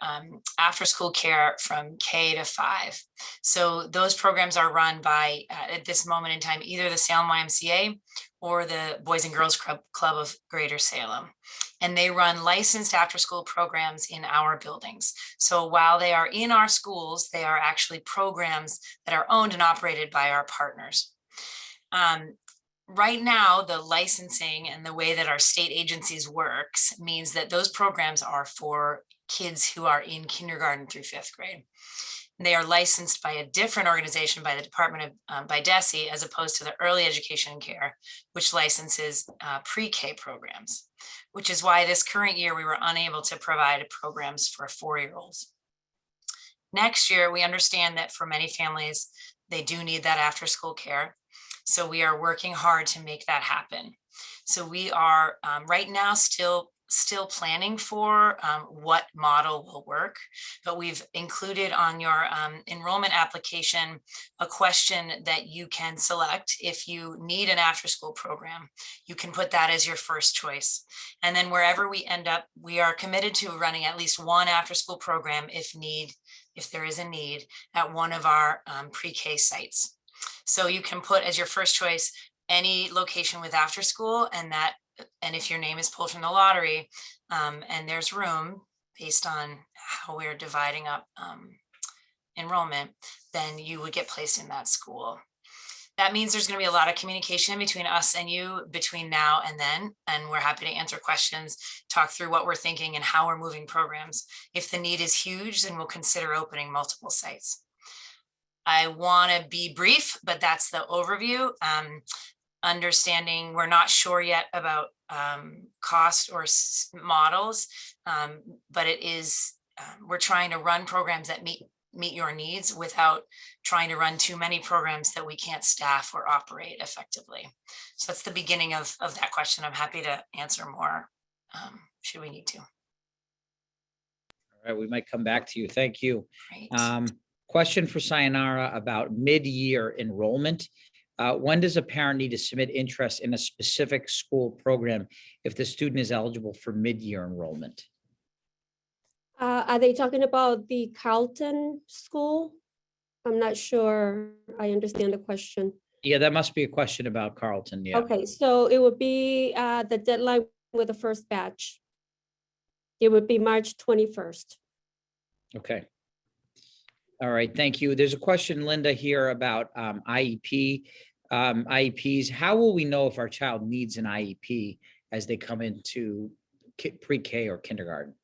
after-school care from K to 5. So those programs are run by, at this moment in time, either the Salem YMCA or the Boys and Girls Club of Greater Salem. And they run licensed after-school programs in our buildings. So while they are in our schools, they are actually programs that are owned and operated by our partners. Right now, the licensing and the way that our state agencies works means that those programs are for kids who are in kindergarten through 5th grade. They are licensed by a different organization, by the Department of, by DESE, as opposed to the Early Education and Care, which licenses pre-K programs, which is why this current year we were unable to provide programs for 4-year-olds. Next year, we understand that for many families, they do need that after-school care. So we are working hard to make that happen. So we are right now still still planning for what model will work, but we've included on your enrollment application a question that you can select. If you need an after-school program, you can put that as your first choice. And then wherever we end up, we are committed to running at least one after-school program if there is a need at one of our pre-K sites. So you can put as your first choice any location with after school, and if your name is pulled from the lottery and there's room based on how we're dividing up enrollment, then you would get placed in that school. That means there's going to be a lot of communication between us and you between now and then, and we're happy to answer questions, talk through what we're thinking and how we're moving programs. If the need is huge, then we'll consider opening multiple sites. I want to be brief, but that's the overview. Understanding we're not sure yet about cost or models, but it is we're trying to run programs that meet your needs without trying to run too many programs that we can't staff or operate effectively. So that's the beginning of that question. I'm happy to answer more should we need to. All right, we might come back to you. Thank you. Great. Question for Sayonara about mid-year enrollment. When does a parent need to submit interest in a specific school program if the student is eligible for mid-year enrollment? Are they talking about the Carlton school? I'm not sure I understand the question. Yeah, that must be a question about Carlton. Yeah. Okay, so it would be the deadline with the first batch. It would be March 21st. Okay. All right, thank you. There's a question, Linda, here about IEP. IEPs. How will we know if our child needs an IEP as they come into pre-K or kindergarten?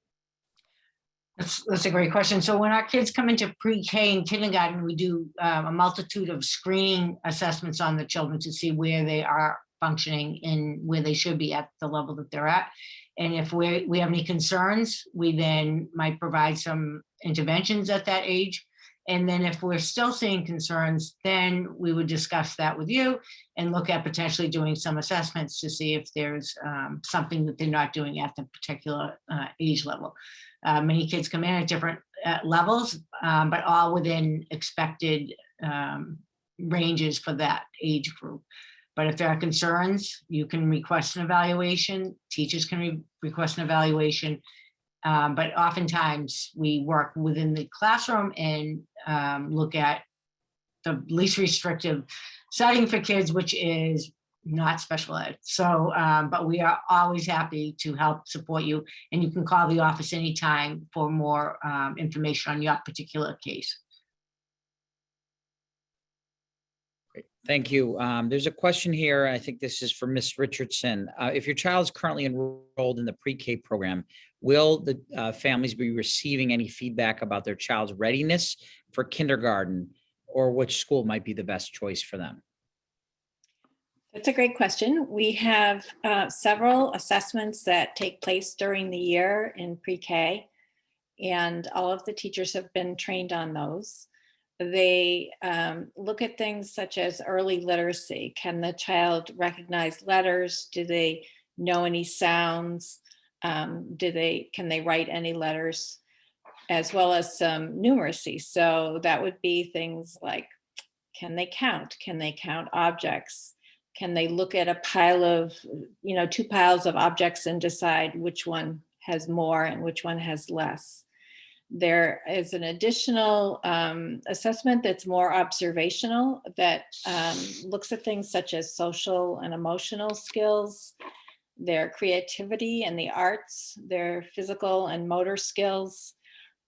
That's a great question. So when our kids come into pre-K and kindergarten, we do a multitude of screening assessments on the children to see where they are functioning and where they should be at the level that they're at. And if we have any concerns, we then might provide some interventions at that age. And then if we're still seeing concerns, then we would discuss that with you and look at potentially doing some assessments to see if there's something that they're not doing at the particular age level. Many kids come in at different levels, but all within expected ranges for that age group. But if there are concerns, you can request an evaluation. Teachers can request an evaluation. But oftentimes we work within the classroom and look at the least restrictive setting for kids, which is not special ed. So, but we are always happy to help support you, and you can call the office anytime for more information on your particular case. Great. Thank you. There's a question here. I think this is for Ms. Richardson. If your child is currently enrolled in the pre-K program, will the families be receiving any feedback about their child's readiness for kindergarten, or which school might be the best choice for them? That's a great question. We have several assessments that take place during the year in pre-K, and all of the teachers have been trained on those. They look at things such as early literacy. Can the child recognize letters? Do they know any sounds? Can they write any letters? As well as some numeracy. So that would be things like, can they count? Can they count objects? Can they look at a pile of, two piles of objects and decide which one has more and which one has less? There is an additional assessment that's more observational that looks at things such as social and emotional skills, their creativity and the arts, their physical and motor skills,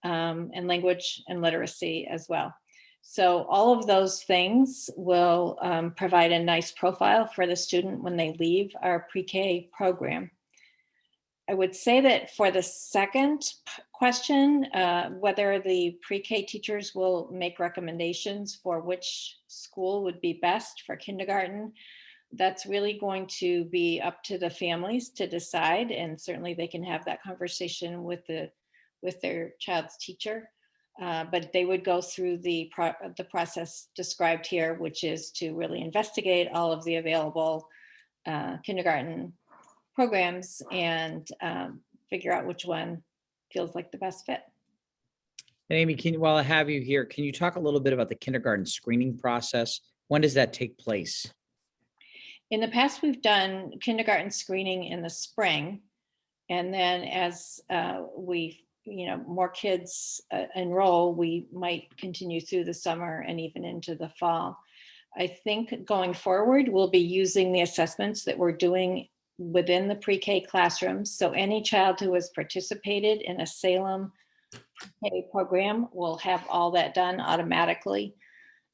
and language and literacy as well. So all of those things will provide a nice profile for the student when they leave our pre-K program. I would say that for the second question, whether the pre-K teachers will make recommendations for which school would be best for kindergarten, that's really going to be up to the families to decide, and certainly they can have that conversation with their child's teacher. But they would go through the process described here, which is to really investigate all of the available kindergarten programs and figure out which one feels like the best fit. And Amy, while I have you here, can you talk a little bit about the kindergarten screening process? When does that take place? In the past, we've done kindergarten screening in the spring. And then as more kids enroll, we might continue through the summer and even into the fall. I think going forward, we'll be using the assessments that we're doing within the pre-K classrooms. So any child who has participated in a Salem pre-K program will have all that done automatically.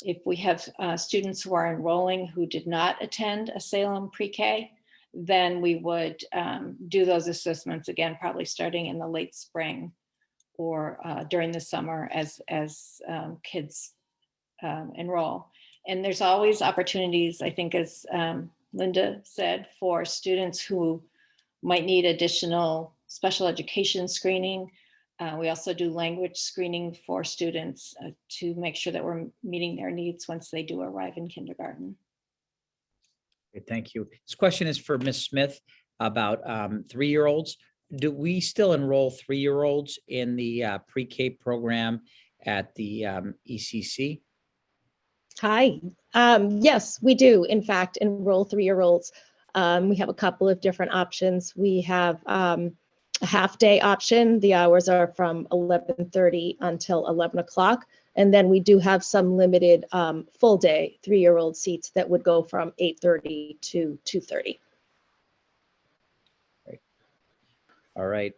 If we have students who are enrolling who did not attend a Salem pre-K, then we would do those assessments again, probably starting in the late spring or during the summer as kids enroll. And there's always opportunities, I think, as Linda said, for students who might need additional special education screening. We also do language screening for students to make sure that we're meeting their needs once they do arrive in kindergarten. Okay, thank you. This question is for Ms. Smith about 3-year-olds. Do we still enroll 3-year-olds in the pre-K program at the ECC? Hi. Yes, we do, in fact, enroll 3-year-olds. We have a couple of different options. We have a half-day option. The hours are from 11:30 until 11 o'clock. And then we do have some limited full-day 3-year-old seats that would go from 8:30 to 2:30. All right.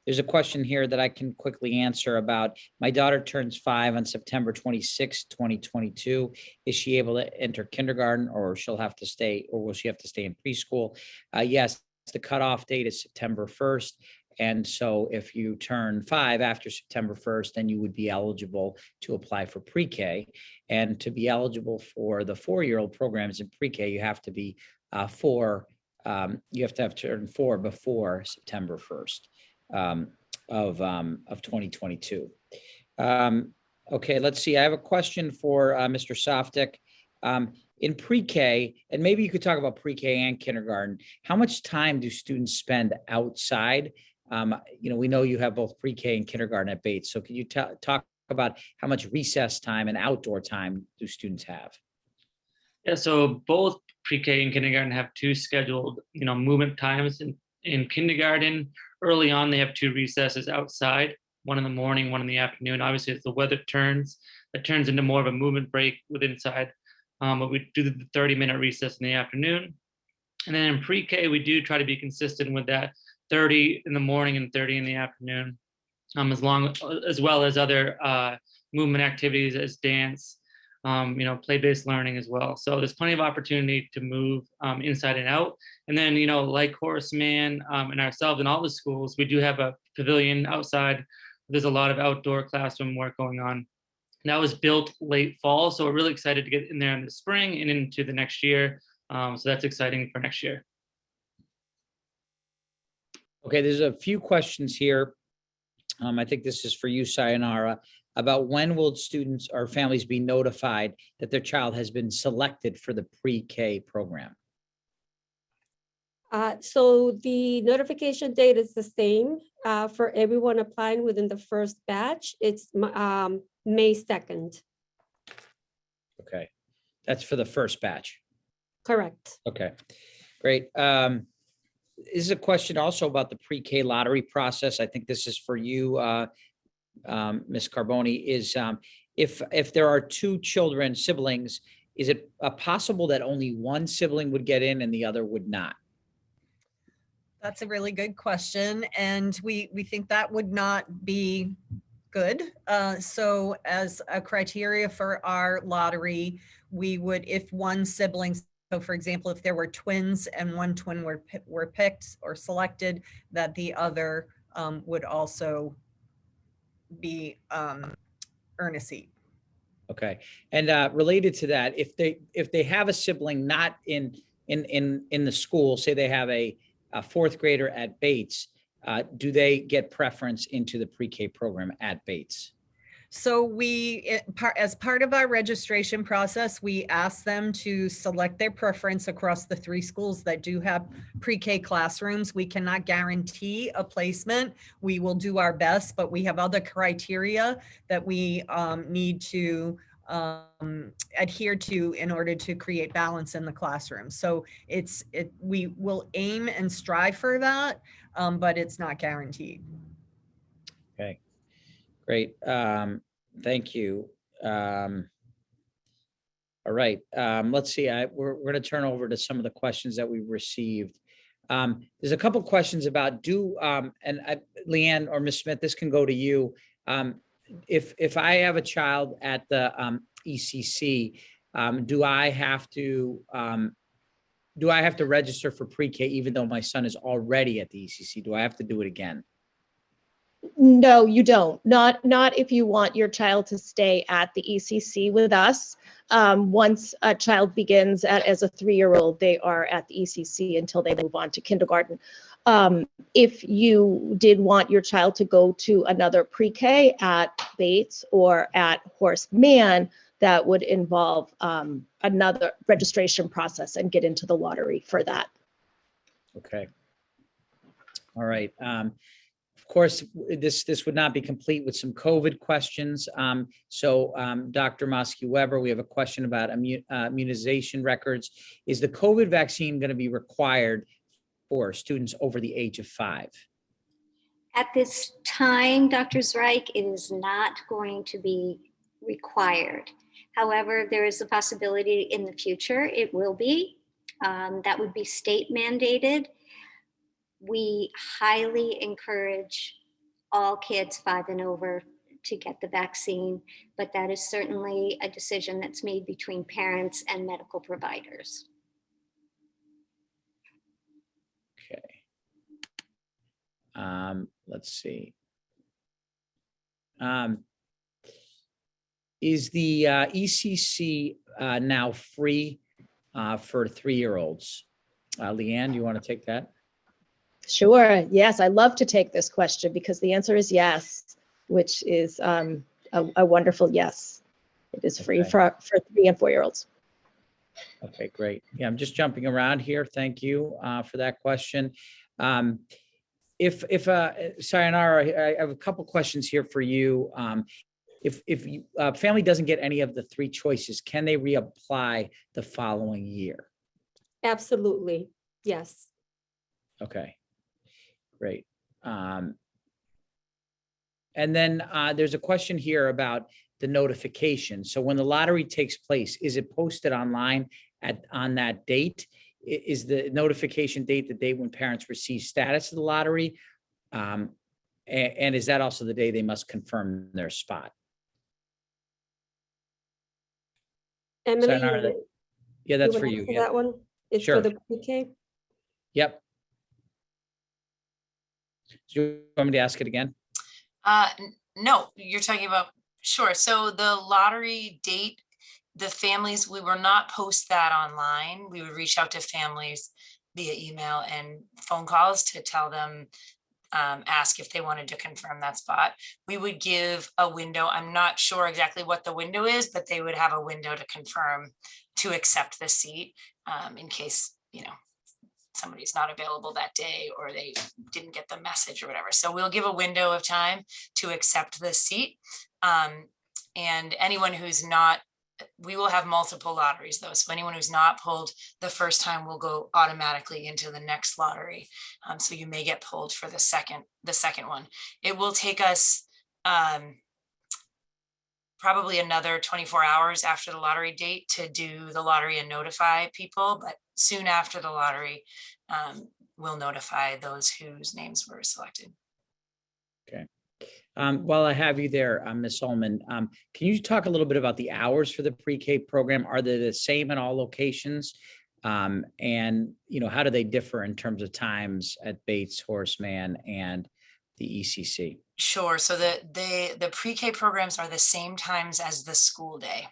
There's a question here that I can quickly answer about my daughter turns 5 on September 26, 2022. Is she able to enter kindergarten or she'll have to stay, or will she have to stay in preschool? Yes, the cutoff date is September 1st. And so if you turn 5 after September 1st, then you would be eligible to apply for pre-K. And to be eligible for the 4-year-old programs in pre-K, you have to be 4. You have to have turned 4 before September 1st of 2022. Okay, let's see. I have a question for Mr. Softic. In pre-K, and maybe you could talk about pre-K and kindergarten, how much time do students spend outside? We know you have both pre-K and kindergarten at Bates. So can you talk about how much recess time and outdoor time do students have? Yeah, so both pre-K and kindergarten have 2 scheduled, movement times. In kindergarten, early on, they have 2 recesses outside, one in the morning, one in the afternoon. Obviously, as the weather turns, that turns into more of a movement break with inside. But we do the 30-minute recess in the afternoon. And then in pre-K, we do try to be consistent with that 30 in the morning and 30 in the afternoon, as well as other movement activities as dance, play-based learning as well. So there's plenty of opportunity to move inside and out. And then, like Horace Mann and ourselves in all the schools, we do have a pavilion outside. There's a lot of outdoor classroom work going on. And that was built late fall. So we're really excited to get in there in the spring and into the next year. So that's exciting for next year. Okay, there's a few questions here. I think this is for you, Sayonara, about when will students or families be notified that their child has been selected for the pre-K program? So the notification date is the same for everyone applying within the first batch. It's May 2nd. Okay, that's for the first batch. Correct. Okay, great. This is a question also about the pre-K lottery process. I think this is for you, Ms. Carboni. Is if there are 2 siblings, is it possible that only one sibling would get in and the other would not? That's a really good question. And we think that would not be good. So as a criteria for our lottery, we would, if one sibling, so for example, if there were twins and one twin were picked or selected, that the other would also be earn a seat. Okay, and related to that, if they have a sibling not in the school, say they have a 4th grader at Bates, do they get preference into the pre-K program at Bates? So as part of our registration process, we ask them to select their preference across the 3 schools that do have pre-K classrooms. We cannot guarantee a placement. We will do our best, but we have other criteria that we need to adhere to in order to create balance in the classroom. So we will aim and strive for that, but it's not guaranteed. Okay, great. Thank you. All right, let's see. We're going to turn over to some of the questions that we've received. There's a couple questions about Leanne or Ms. Smith, this can go to you. If I have a child at the ECC, do I have to register for pre-K even though my son is already at the ECC? Do I have to do it again? No, you don't. Not if you want your child to stay at the ECC with us. Once a child begins as a 3-year-old, they are at the ECC until they move on to kindergarten. If you did want your child to go to another pre-K at Bates or at Horace Mann, that would involve another registration process and get into the lottery for that. Okay. All right. Of course, this would not be complete with some COVID questions. Dr. Mosky-Weber, we have a question about immunization records. Is the COVID vaccine going to be required for students over the age of 5? At this time, Dr. Zreich, it is not going to be required. However, there is a possibility in the future it will be. That would be state mandated. We highly encourage all kids 5 and over to get the vaccine, but that is certainly a decision that's made between parents and medical providers. Okay. Let's see. Is the ECC now free for 3-year-olds? Leanne, you want to take that? Sure. Yes, I love to take this question because the answer is yes, which is a wonderful yes. It is free for 3 and 4-year-olds. Okay, great. Yeah, I'm just jumping around here. Thank you for that question. Sayonara, I have a couple questions here for you. If family doesn't get any of the 3 choices, can they reapply the following year? Absolutely, yes. Okay, great. And then there's a question here about the notification. So when the lottery takes place, is it posted online on that date? Is the notification date the date when parents receive status of the lottery? And is that also the day they must confirm their spot? Emily, yeah, that's for you. Yeah. That one, it's Sure. for the pre-K. Yep. Do you want me to ask it again? No, you're talking about, sure. So the lottery date, the families, we will not post that online. We would reach out to families via email and phone calls to tell them, ask if they wanted to confirm that spot. We would give a window. I'm not sure exactly what the window is, but they would have a window to confirm to accept the seat in case, somebody's not available that day or they didn't get the message or whatever. So we'll give a window of time to accept the seat. And anyone who's not, we will have multiple lotteries though. So anyone who's not pulled the first time will go automatically into the next lottery. So you may get pulled for the second one. It will take us probably another 24 hours after the lottery date to do the lottery and notify people, but soon after the lottery, we'll notify those whose names were selected. Okay. While I have you there, Ms. Solomon, can you talk a little bit about the hours for the pre-K program? Are they the same in all locations? And how do they differ in terms of times at Bates, Horace Mann, and the ECC? Sure. So the pre-K programs are the same times as the school day.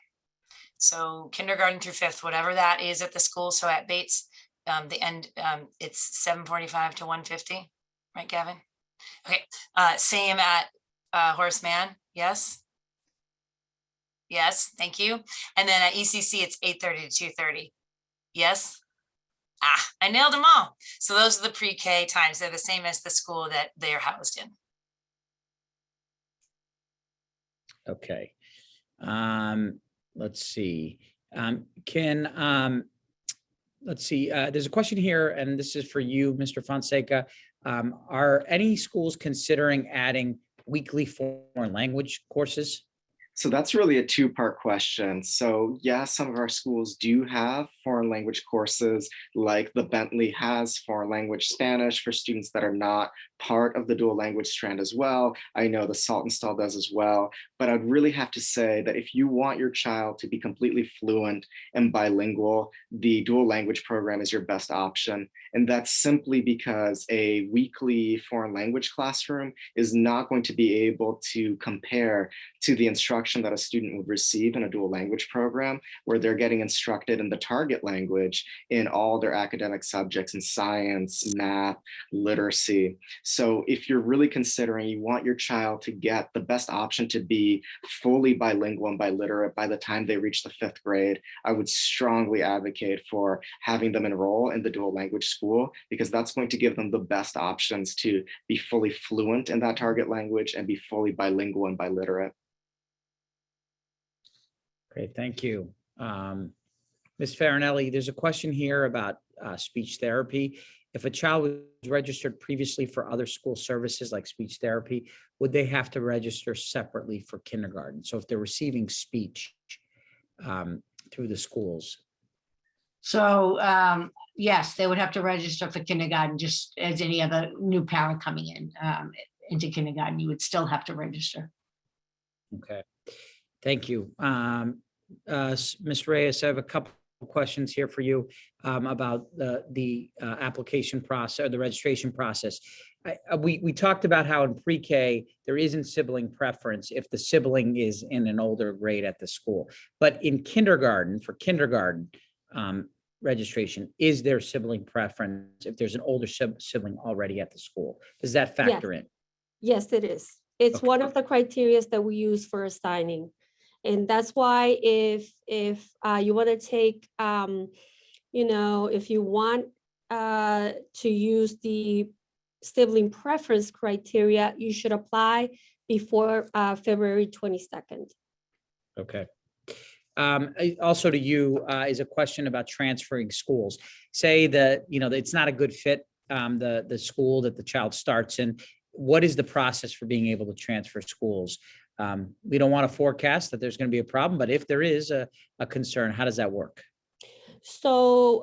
So kindergarten through 5th, whatever that is at the school. So at Bates, the end, it's 7:45 to 1:50, right, Gavin? Okay. Same at Horace Mann. Yes. Yes, thank you. And then at ECC, it's 8:30 to 2:30. Yes? I nailed them all. So those are the pre-K times. They're the same as the school that they're housed in. Okay. Let's see. Let's see. There's a question here, and this is for you, Mr. Fonseca. Are any schools considering adding weekly foreign language courses? So that's really a two-part question. So yeah, some of our schools do have foreign language courses, like the Bentley has foreign language Spanish for students that are not part of the dual language strand as well. I know the Saltonstall does as well, but I'd really have to say that if you want your child to be completely fluent and bilingual, the dual language program is your best option. And that's simply because a weekly foreign language classroom is not going to be able to compare to the instruction that a student would receive in a dual language program, where they're getting instructed in the target language in all their academic subjects in science, math, literacy. So if you're really considering, you want your child to get the best option to be fully bilingual and biliterate by the time they reach the 5th grade, I would strongly advocate for having them enroll in the dual language school, because that's going to give them the best options to be fully fluent in that target language and be fully bilingual and biliterate. Great, thank you. Ms. Farinelli, there's a question here about speech therapy. If a child was registered previously for other school services like speech therapy, would they have to register separately for kindergarten? So if they're receiving speech through the schools? So yes, they would have to register for kindergarten, just as any other new parent coming in into kindergarten. You would still have to register. Okay, thank you. Ms. Reyes, I have a couple of questions here for you about the application process or the registration process. We talked about how in pre-K there isn't sibling preference if the sibling is in an older grade at the school, but in kindergarten, for kindergarten registration, is there sibling preference if there's an older sibling already at the school? Does that factor in? Yes, it is. It's Okay. one of the criteria that we use for assigning. And that's why if you want to take, if you want to use the sibling preference criteria, you should apply before February 22nd. Okay. Also to you is a question about transferring schools. Say that, it's not a good fit, the school that the child starts in. What is the process for being able to transfer schools? We don't want to forecast that there's going to be a problem, but if there is a concern, how does that work? So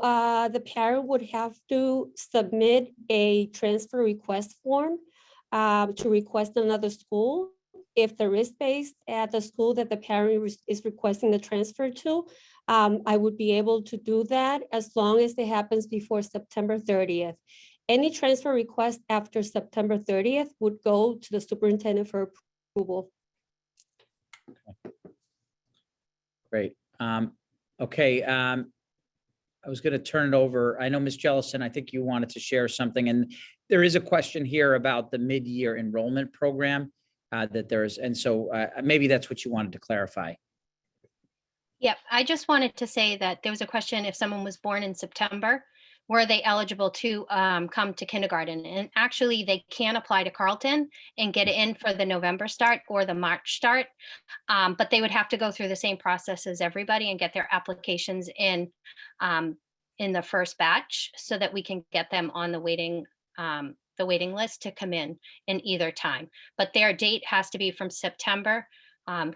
the parent would have to submit a transfer request form to request another school. If there is space at the school that the parent is requesting the transfer to, I would be able to do that as long as it happens before September 30th. Any transfer request after September 30th would go to the superintendent for approval. Great. Okay. I was going to turn it over. I know Ms. Jellison, I think you wanted to share something, and there is a question here about the mid-year enrollment program that there's, and so maybe that's what you wanted to clarify. Yep, I just wanted to say that there was a question, if someone was born in September, were they eligible to come to kindergarten? And actually, they can apply to Carleton and get in for the November start or the March start, but they would have to go through the same process as everybody and get their applications in the first batch so that we can get them on the waiting list to come in either time. But their date has to be from September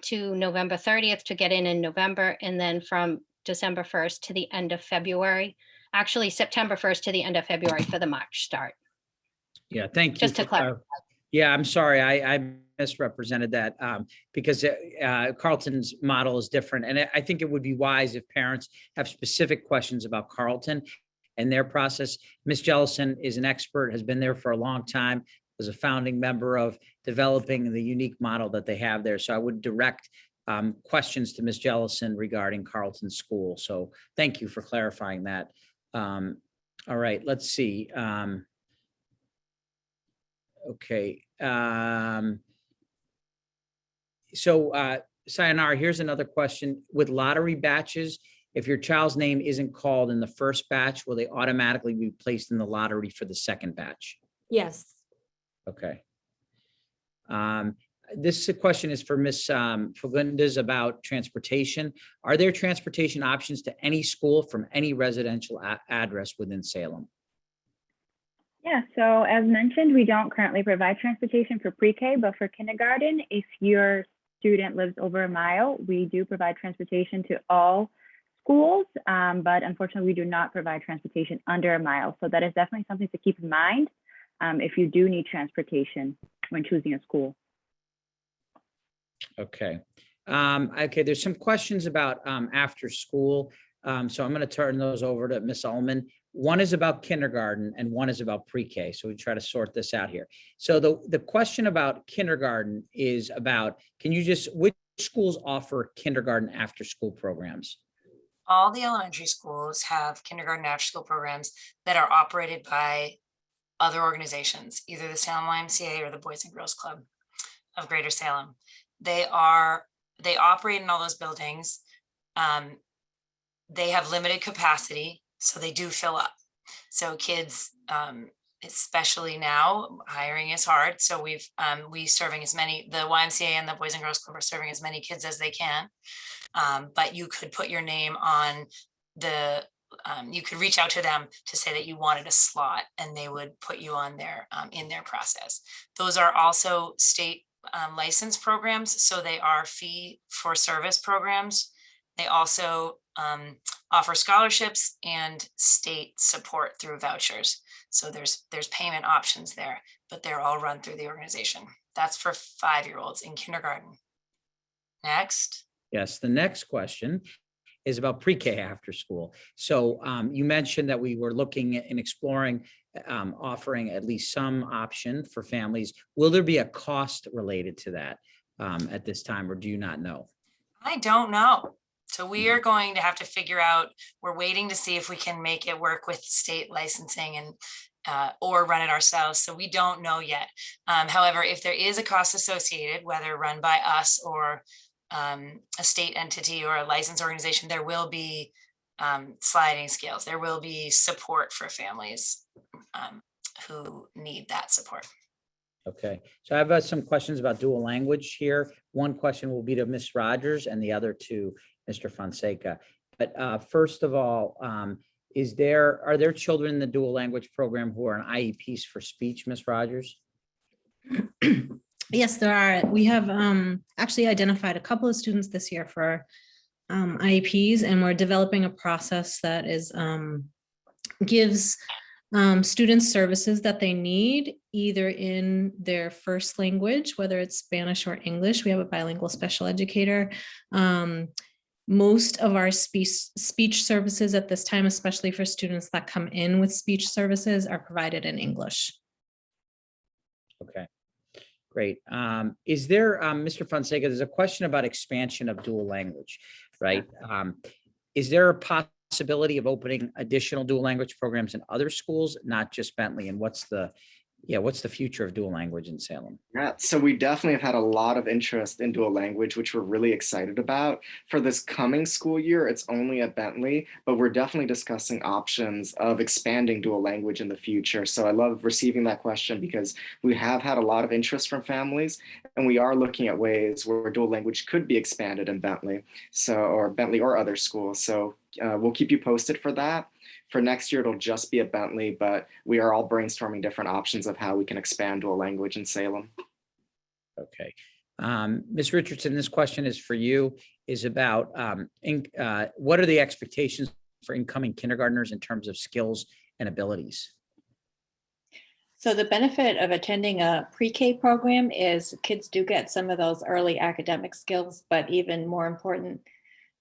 to November 30th to get in November, and then from December 1st to the end of February. Actually, September 1st to the end of February for the March start. Yeah, thank you. Just to clarify. Yeah, I'm sorry, I misrepresented that because Carleton's model is different. And I think it would be wise if parents have specific questions about Carleton and their process. Ms. Jellison is an expert, has been there for a long time, was a founding member of developing the unique model that they have there. So I would direct questions to Ms. Jellison regarding Carleton School. So thank you for clarifying that. All right, let's see. Okay. So Sayonara, here's another question. With lottery batches, if your child's name isn't called in the first batch, will they automatically be placed in the lottery for the second batch? Yes. Okay. This question is for Ms. Fagundes about transportation. Are there transportation options to any school from any residential address within Salem? Yeah, so as mentioned, we don't currently provide transportation for pre-K, but for kindergarten, if your student lives over a mile, we do provide transportation to all schools, but unfortunately, we do not provide transportation under a mile. So that is definitely something to keep in mind if you do need transportation when choosing a school. Okay. Okay, there's some questions about after school. So I'm going to turn those over to Ms. Ullman. One is about kindergarten and one is about pre-K. So we try to sort this out here. So the question about kindergarten is about, which schools offer kindergarten after school programs? All the elementary schools have kindergarten after school programs that are operated by other organizations, either the Salem YMCA or the Boys and Girls Club of Greater Salem. They operate in all those buildings. They have limited capacity, so they do fill up. So kids, especially now, hiring is hard. So we serving as many, the YMCA and the Boys and Girls Club are serving as many kids as they can. But you could put your name on you could reach out to them to say that you wanted a slot and they would put you on there in their process. Those are also state license programs. So they are fee for service programs. They also offer scholarships and state support through vouchers. So there's payment options there, but they're all run through the organization. That's for 5-year-olds in kindergarten. Next. Yes, the next question is about pre-K after school. So you mentioned that we were looking at and exploring offering at least some option for families. Will there be a cost related to that at this time, or do you not know? I don't know. So we are going to have to figure out, we're waiting to see if we can make it work with state licensing and or run it ourselves. So we don't know yet. However, if there is a cost associated, whether run by us or a state entity or a licensed organization, there will be sliding scales. There will be support for families who need that support. Okay, so I have some questions about dual language here. One question will be to Ms. Rogers and the other to Mr. Fonseca. But first of all, are there children in the dual language program who are on IEPs for speech, Ms. Rogers? Yes, there are. We have actually identified a couple of students this year for IEPs, and we're developing a process that gives students services that they need either in their first language, whether it's Spanish or English. We have a bilingual special educator. Most of our speech services at this time, especially for students that come in with speech services, are provided in English. Okay. Great. Is there, Mr. Fonseca, there's a question about expansion of dual language, right? Is there a possibility of opening additional dual language programs in other schools, not just Bentley? And what's the future of dual language in Salem? Yeah, so we definitely have had a lot of interest in dual language, which we're really excited about. For this coming school year, it's only at Bentley, but we're definitely discussing options of expanding dual language in the future. So I love receiving that question because we have had a lot of interest from families, and we are looking at ways where dual language could be expanded in Bentley, or Bentley or other schools. So we'll keep you posted for that. For next year, it'll just be at Bentley, but we are all brainstorming different options of how we can expand dual language in Salem. Okay. Ms. Richardson, this question is for you, is about what are the expectations for incoming kindergartners in terms of skills and abilities? So the benefit of attending a pre-K program is kids do get some of those early academic skills, but even more important,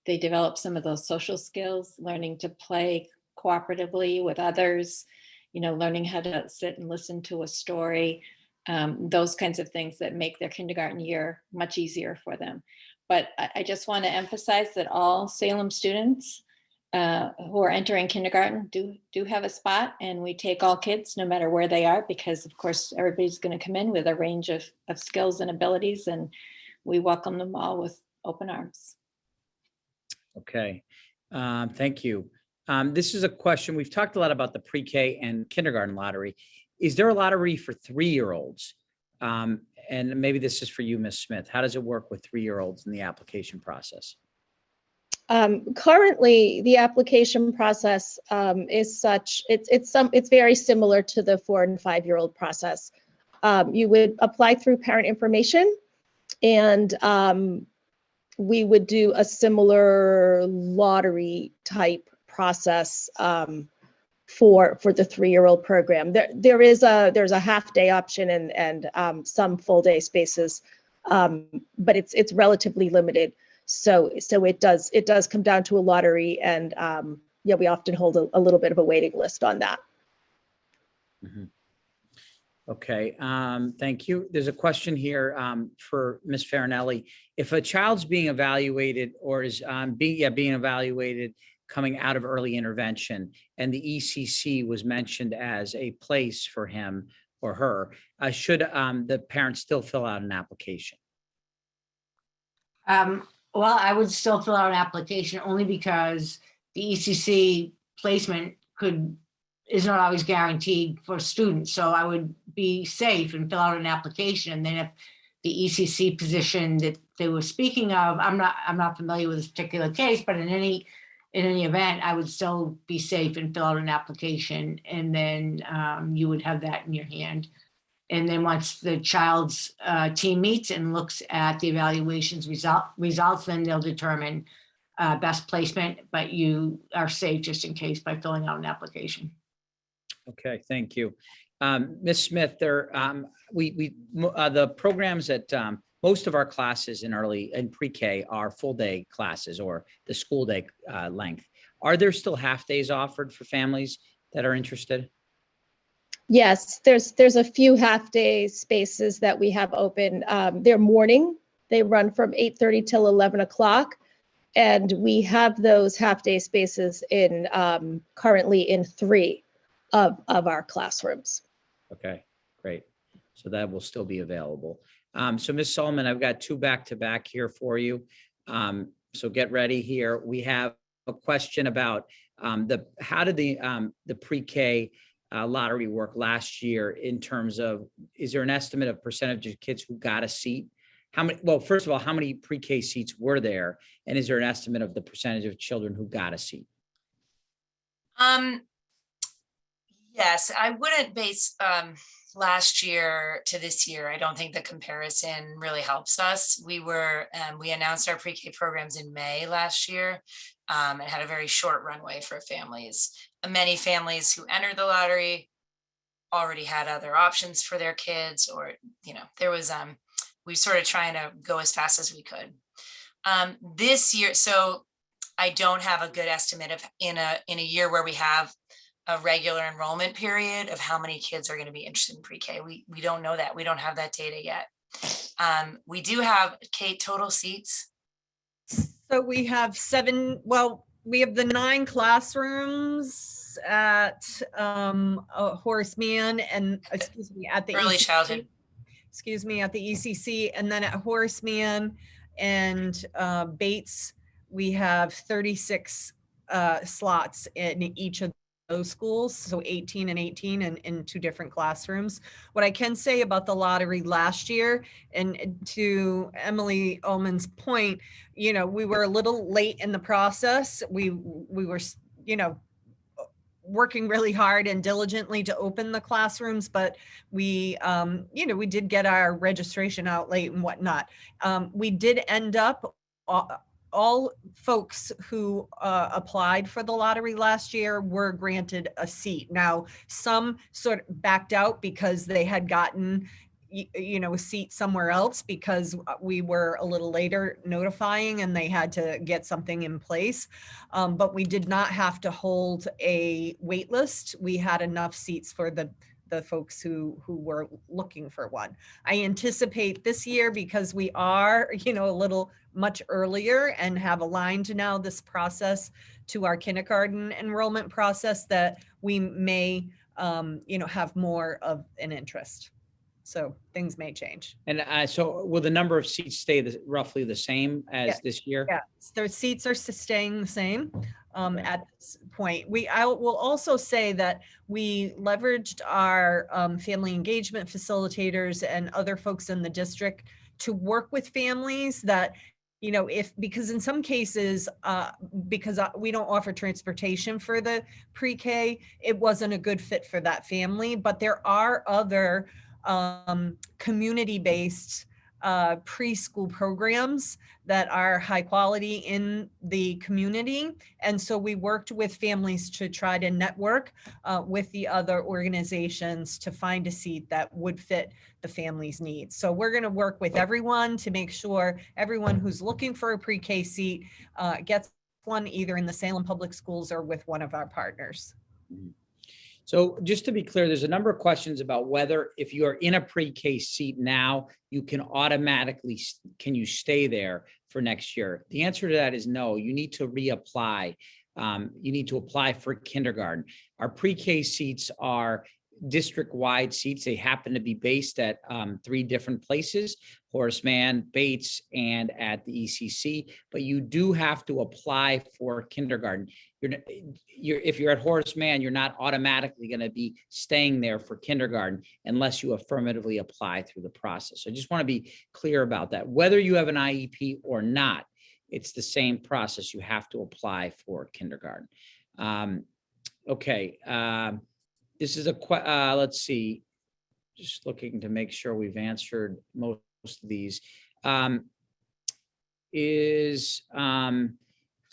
they develop some of those social skills, learning to play cooperatively with others, learning how to sit and listen to a story, those kinds of things that make their kindergarten year much easier for them. But I just want to emphasize that all Salem students who are entering kindergarten do have a spot, and we take all kids no matter where they are, because of course everybody's going to come in with a range of skills and abilities, and we welcome them all open arms. Okay, thank you. This is a question, we've talked a lot about the pre-K and kindergarten lottery. Is there a lottery for 3-year-olds? And maybe this is for you, Ms. Smith. How does it work with 3-year-olds in the application process? Currently, the application process is such, it's very similar to the 4 and 5-year-old process. You would apply through parent information, and we would do a similar lottery type process for the 3-year-old program. There's a half-day option and some full-day spaces, but it's relatively limited. So it does come down to a lottery, and yeah, we often hold a little bit of a waiting list on that. Mm-hmm. Okay, thank you. There's a question here for Ms. Farinelli. If a child's being evaluated or is being evaluated coming out of early intervention, and the ECC was mentioned as a place for him or her, should the parents still fill out an application? Well, I would still fill out an application only because the ECC placement is not always guaranteed for students. So I would be safe and fill out an application. And then if the ECC position that they were speaking of, I'm not familiar with this particular case, but in any event, I would still be safe and fill out an application. And then you would have that in your hand. And then once the child's team meets and looks at the evaluation's results, then they'll determine best placement, but you are safe just in case by filling out an application. Okay, thank you. Ms. Smith, the programs at most of our classes in pre-K are full day classes or the school day length. Are there still half days offered for families that are interested? Yes, there's a few half-day spaces that we have open. They're morning. They run from 8:30 till 11 o'clock. And we have those half-day spaces currently in 3 of our classrooms. Okay, great. So that will still be available. So Ms. Solomon, I've got 2 back-to-back here for you. So get ready here. We have a question about how did the pre-K lottery work last year in terms of, is there an estimate of percentage of kids who got a seat? Well, first of all, how many pre-K seats were there? And is there an estimate of the percentage of children who got a seat? Yes, I wouldn't base last year to this year. I don't think the comparison really helps us. We announced our pre-K programs in May last year and had a very short runway for families. Many families who entered the lottery already had other options for their kids, or, there was, we sort of trying to go as fast as we could. This year, so I don't have a good estimate of in a year where we have a regular enrollment period of how many kids are going to be interested in pre-K. We don't know that. We don't have that data yet. We do have, Kate, total seats. So we have 7, well, we have the 9 classrooms at Horace Mann and, at the early ECC, childhood. At the ECC, and then at Horace Mann and Bates, we have 36 slots in each of those schools, so 18 and 18 in 2 different classrooms. What I can say about the lottery last year, and to Emily Ullman's point, we were a little late in the process. We were, working really hard and diligently to open the classrooms, but we, we did get our registration out late and whatnot. We did end up all folks who applied for the lottery last year were granted a seat. Now, some sort of backed out because they had gotten a seat somewhere else because we were a little later notifying and they had to get something in place. But we did not have to hold a wait list. We had enough seats for the folks who were looking for one. I anticipate this year, because we are, a little much earlier and have aligned now this process to our kindergarten enrollment process, that we may, have more of an interest. So things may change. And so will the number of seats stay roughly the same as this year? Yeah, their seats are staying the same at this point. I will also say that we leveraged our family engagement facilitators and other folks in the district to work with families that, you know, because in some cases, because we don't offer transportation for the pre-K, it wasn't a good fit for that family, but there are other community-based preschool programs that are high quality in the community. And so we worked with families to try to network with the other organizations to find a seat that would fit the family's needs. So we're going to work with everyone to make sure everyone who's looking for a pre-K seat gets one either in the Salem Public Schools or with one of our partners. So just to be clear, there's a number of questions about whether if you are in a pre-K seat now, you can automatically, can you stay there for next year? The answer to that is no, you need to reapply. You need to apply for kindergarten. Our pre-K seats are district-wide seats. They happen to be based at 3 different places, Horace Mann, Bates, and at the ECC, but you do have to apply for kindergarten. If you're at Horace Mann, you're not automatically going to be staying there for kindergarten unless you affirmatively apply through the process. So I just want to be clear about that. Whether you have an IEP or not, it's the same process. You have to apply for kindergarten. Okay. This is let's see, just looking to make sure we've answered most of these.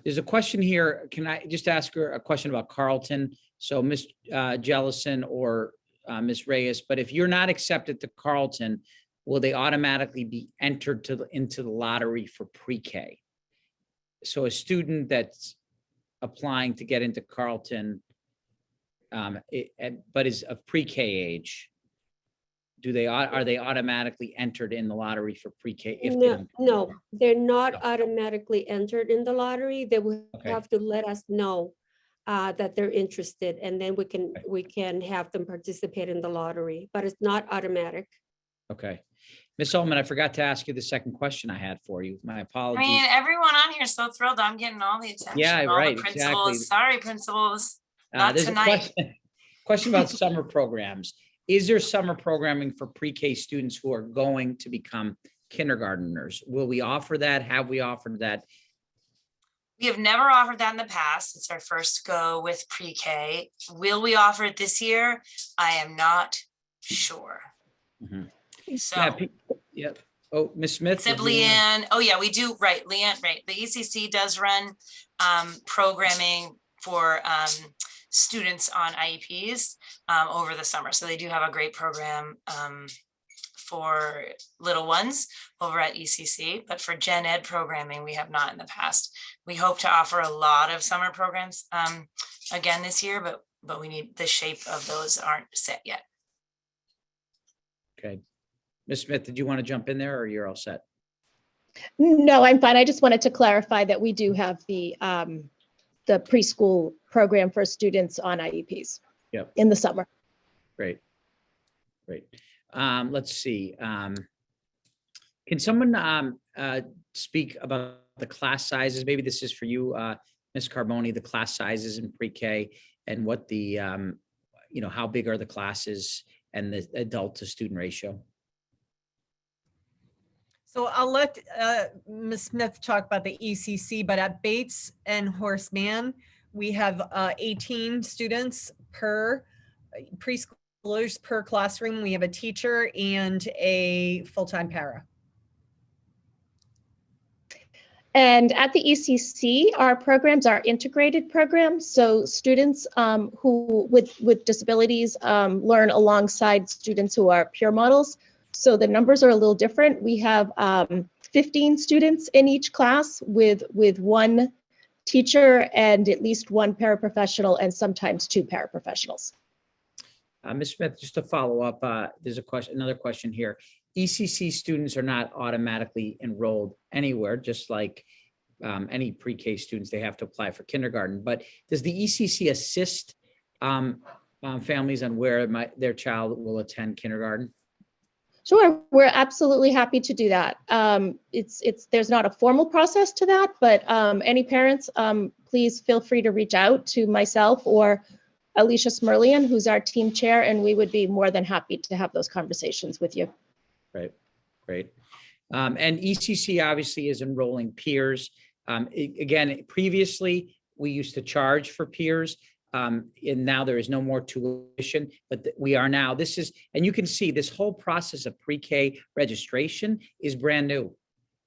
There's a question here. Can I just ask her a question about Carleton? So Ms. Jellison or Ms. Reyes, but if you're not accepted to Carleton, will they automatically be entered into the lottery for pre-K? So a student that's applying to get into Carleton, but is of pre-K age, are they automatically entered in the lottery for pre-K? No, they're not automatically entered in the lottery. They will have to let us know that they're interested, and then we can have them participate in the lottery, but it's not automatic. Okay. Ms. Ullman, I forgot to ask you the second question I had for you. My I apologies. mean, everyone on here is so thrilled. I'm getting all the attention. Yeah, all right, the principals. exactly. Sorry, principals. Not There's tonight. a question about summer programs. Is there summer programming for pre-K students who are going to become kindergarteners? Will we offer that? Have we offered that? We have never offered that in the past. It's our first go with pre-K. Will we offer it this year? I am not sure. So yeah. Oh, Ms. Smith. except Leanne. Oh yeah, we do. Right. Leanne, right. The ECC does run programming for students on IEPs over the summer. So they do have a great program for little ones over at ECC, but for gen ed programming, we have not in the past. We hope to offer a lot of summer programs again this year, but we need the shape of those aren't set yet. Okay. Ms. Smith, did you want to jump in there or you're all set? No, I'm fine. I just wanted to clarify that we do have the preschool program for students on IEPs in the summer. Great. Let's see. Can someone speak about the class sizes? Maybe this is for you, Ms. Carboni, the class sizes in pre-K and what the, how big are the classes and the adult to student ratio? So I'll let Ms. Smith talk about the ECC, but at Bates and Horace Mann, we have 18 students per preschoolers per classroom. We have a teacher and a full-time para. And at the ECC, our programs are integrated programs. So students who with disabilities learn alongside students who are peer models. So the numbers are a little different. We have 15 students in each class with one teacher and at least one paraprofessional and sometimes 2 paraprofessionals. Ms. Smith, just to follow up, there's another question here. ECC students are not automatically enrolled anywhere, just like any pre-K students, they have to apply for kindergarten. But does the ECC assist families on where their child will attend kindergarten? Sure, we're absolutely happy to do that. There's not a formal process to that, but any parents, please feel free to reach out to myself or Alicia Smerlian, who's our team chair, and we would be more than happy to have those conversations with you. Right, great. And ECC obviously is enrolling peers. Again, previously, we used to charge for peers. And now there is no more tuition, but we are now, and you can see this whole process of pre-K registration is brand new.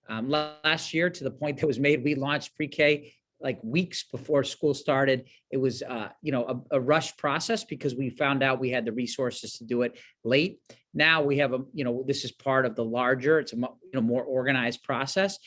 Last year, to the point that was made, we launched pre-K like weeks before school started. It was, a rush process because we found out we had the resources to do it late. Now we have this is part of the larger, it's a more organized process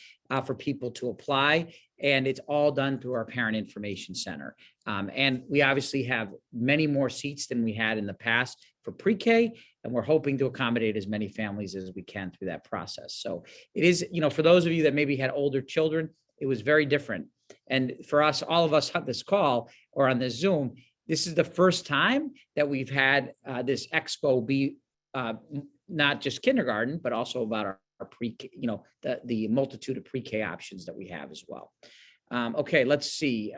for people to apply. And it's all done through our Parent Information Center. And we obviously have many more seats than we had in the past for pre-K, and we're hoping to accommodate as many families as we can through that process. So it is, for those of you that maybe had older children, it was very different. And for us, all of us on this call or on this Zoom, this is the first time that we've had this Expo be not just kindergarten, but also about our pre-K, the multitude of pre-K options that we have as well. Okay, let's see.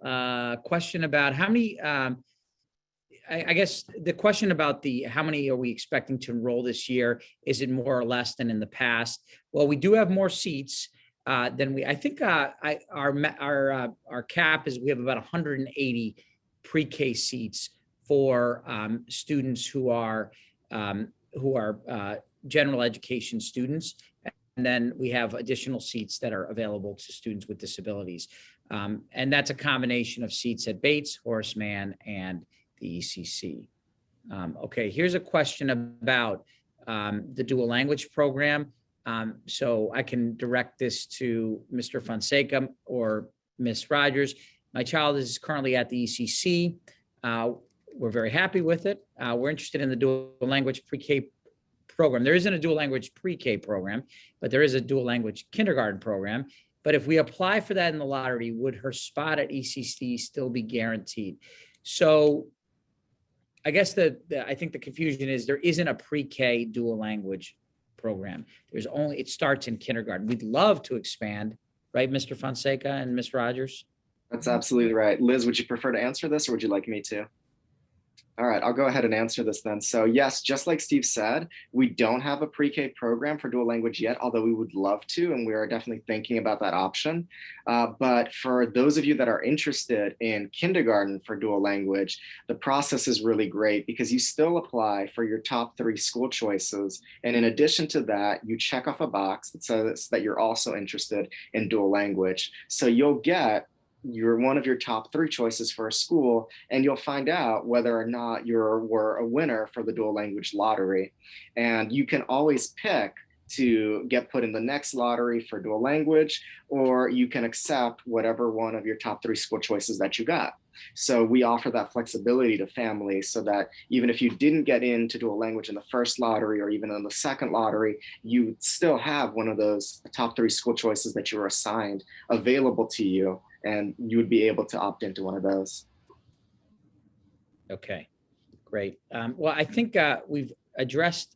Question about how many, I guess the question about how many are we expecting to enroll this year? Is it more or less than in the past? Well, we do have more seats than I think our cap is we have about 180 pre-K seats for students who are general education students. And then we have additional seats that are available to students with disabilities. And that's a combination of seats at Bates, Horace Mann, and the ECC. Okay, here's a question about the dual language program. So I can direct this to Mr. Fonseca or Ms. Rogers. My child is currently at the ECC. We're very happy with it. We're interested in the dual language pre-K program. There isn't a dual language pre-K program, but there is a dual language kindergarten program. But if we apply for that in the lottery, would her spot at ECC still be guaranteed? So I guess I think the confusion is there isn't a pre-K dual language program. It starts in kindergarten. We'd love to expand, right, Mr. Fonseca and Ms. Rogers? That's absolutely right. Liz, would you prefer to answer this or would you like me to? All right, I'll go ahead and answer this then. So yes, just like Steve said, we don't have a pre-K program for dual language yet, although we would love to, and we are definitely thinking about that option. But for those of you that are interested in kindergarten for dual language, the process is really great because you still apply for your top 3 school choices. And in addition to that, you check off a box that says that you're also interested in dual language. So you'll get one of your top 3 choices for a school, and you'll find out whether or not you were a winner for the dual language lottery. And you can always pick to get put in the next lottery for dual language, or you can accept whatever one of your top 3 school choices that you got. So we offer that flexibility to families so that even if you didn't get into dual language in the first lottery or even in the second lottery, you would still have one of those top 3 school choices that you were assigned available to you, and you would be able to opt into one of those. Okay, great. Well, I think we've addressed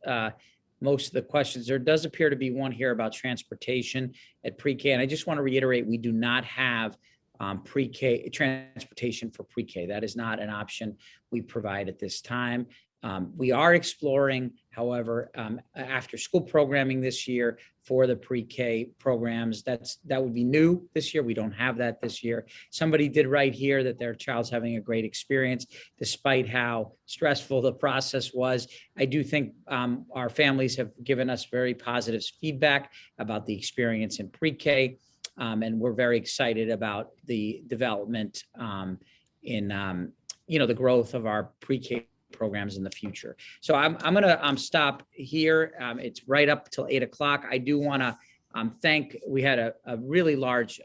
most of the questions. There does appear to be one here about transportation at pre-K. And I just want to reiterate, we do not have pre-K transportation for pre-K. That is not an option we provide at this time. We are exploring, however, after school programming this year for the pre-K programs. That would be new this year. We don't have that this year. Somebody did write here that their child's having a great experience despite how stressful the process was. I do think our families have given us very positive feedback about the experience in pre-K. And we're very excited about the development in the growth of our pre-K programs in the future. So I'm going to stop here. It's right up till 8 o'clock. I do want to thank, we had a really large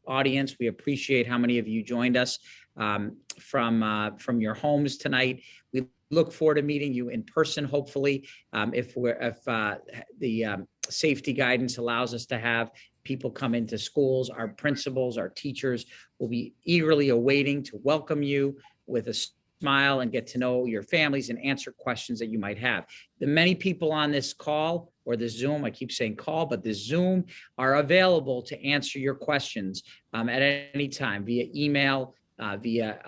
audience. We appreciate how many of you joined us from your homes tonight. We look forward to meeting you in person, hopefully, if the safety guidance allows us to have people come into schools. Our principals, our teachers will be eagerly awaiting to welcome you with a smile and get to know your families and answer questions that you might have. The many people on this call or the Zoom, I keep saying call, but the Zoom are available to answer your questions at any time via email, via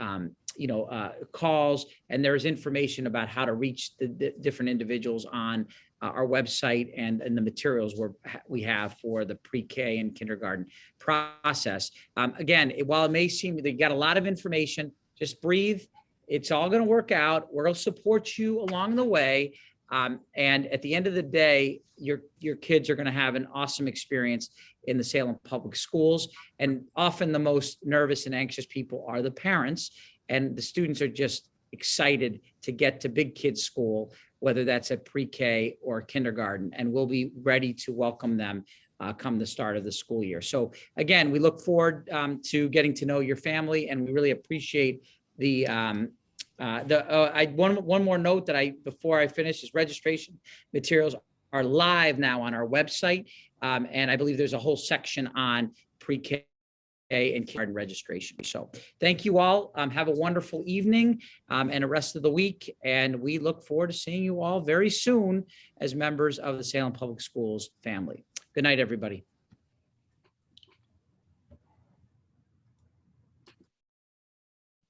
calls, and there's information about how to reach the different individuals on our website and the materials we have for the pre-K and kindergarten process. Again, while it may seem that you got a lot of information, just breathe. It's all going to work out. We'll support you along the way. And at the end of the day, your kids are going to have an awesome experience in the Salem Public Schools. And often the most nervous and anxious people are the parents, and the students are just excited to get to big kids school, whether that's at pre-K or kindergarten, and we'll be ready to welcome them come the start of the school year. So again, we look forward to getting to know your family, and we really appreciate one more note that before I finish is registration materials are live now on our website, and I believe there's a whole section on pre-K and kindergarten registration. So thank you all. Have a wonderful evening and the rest of the week. And we look forward to seeing you all very soon as members of the Salem Public Schools family. Good night, everybody.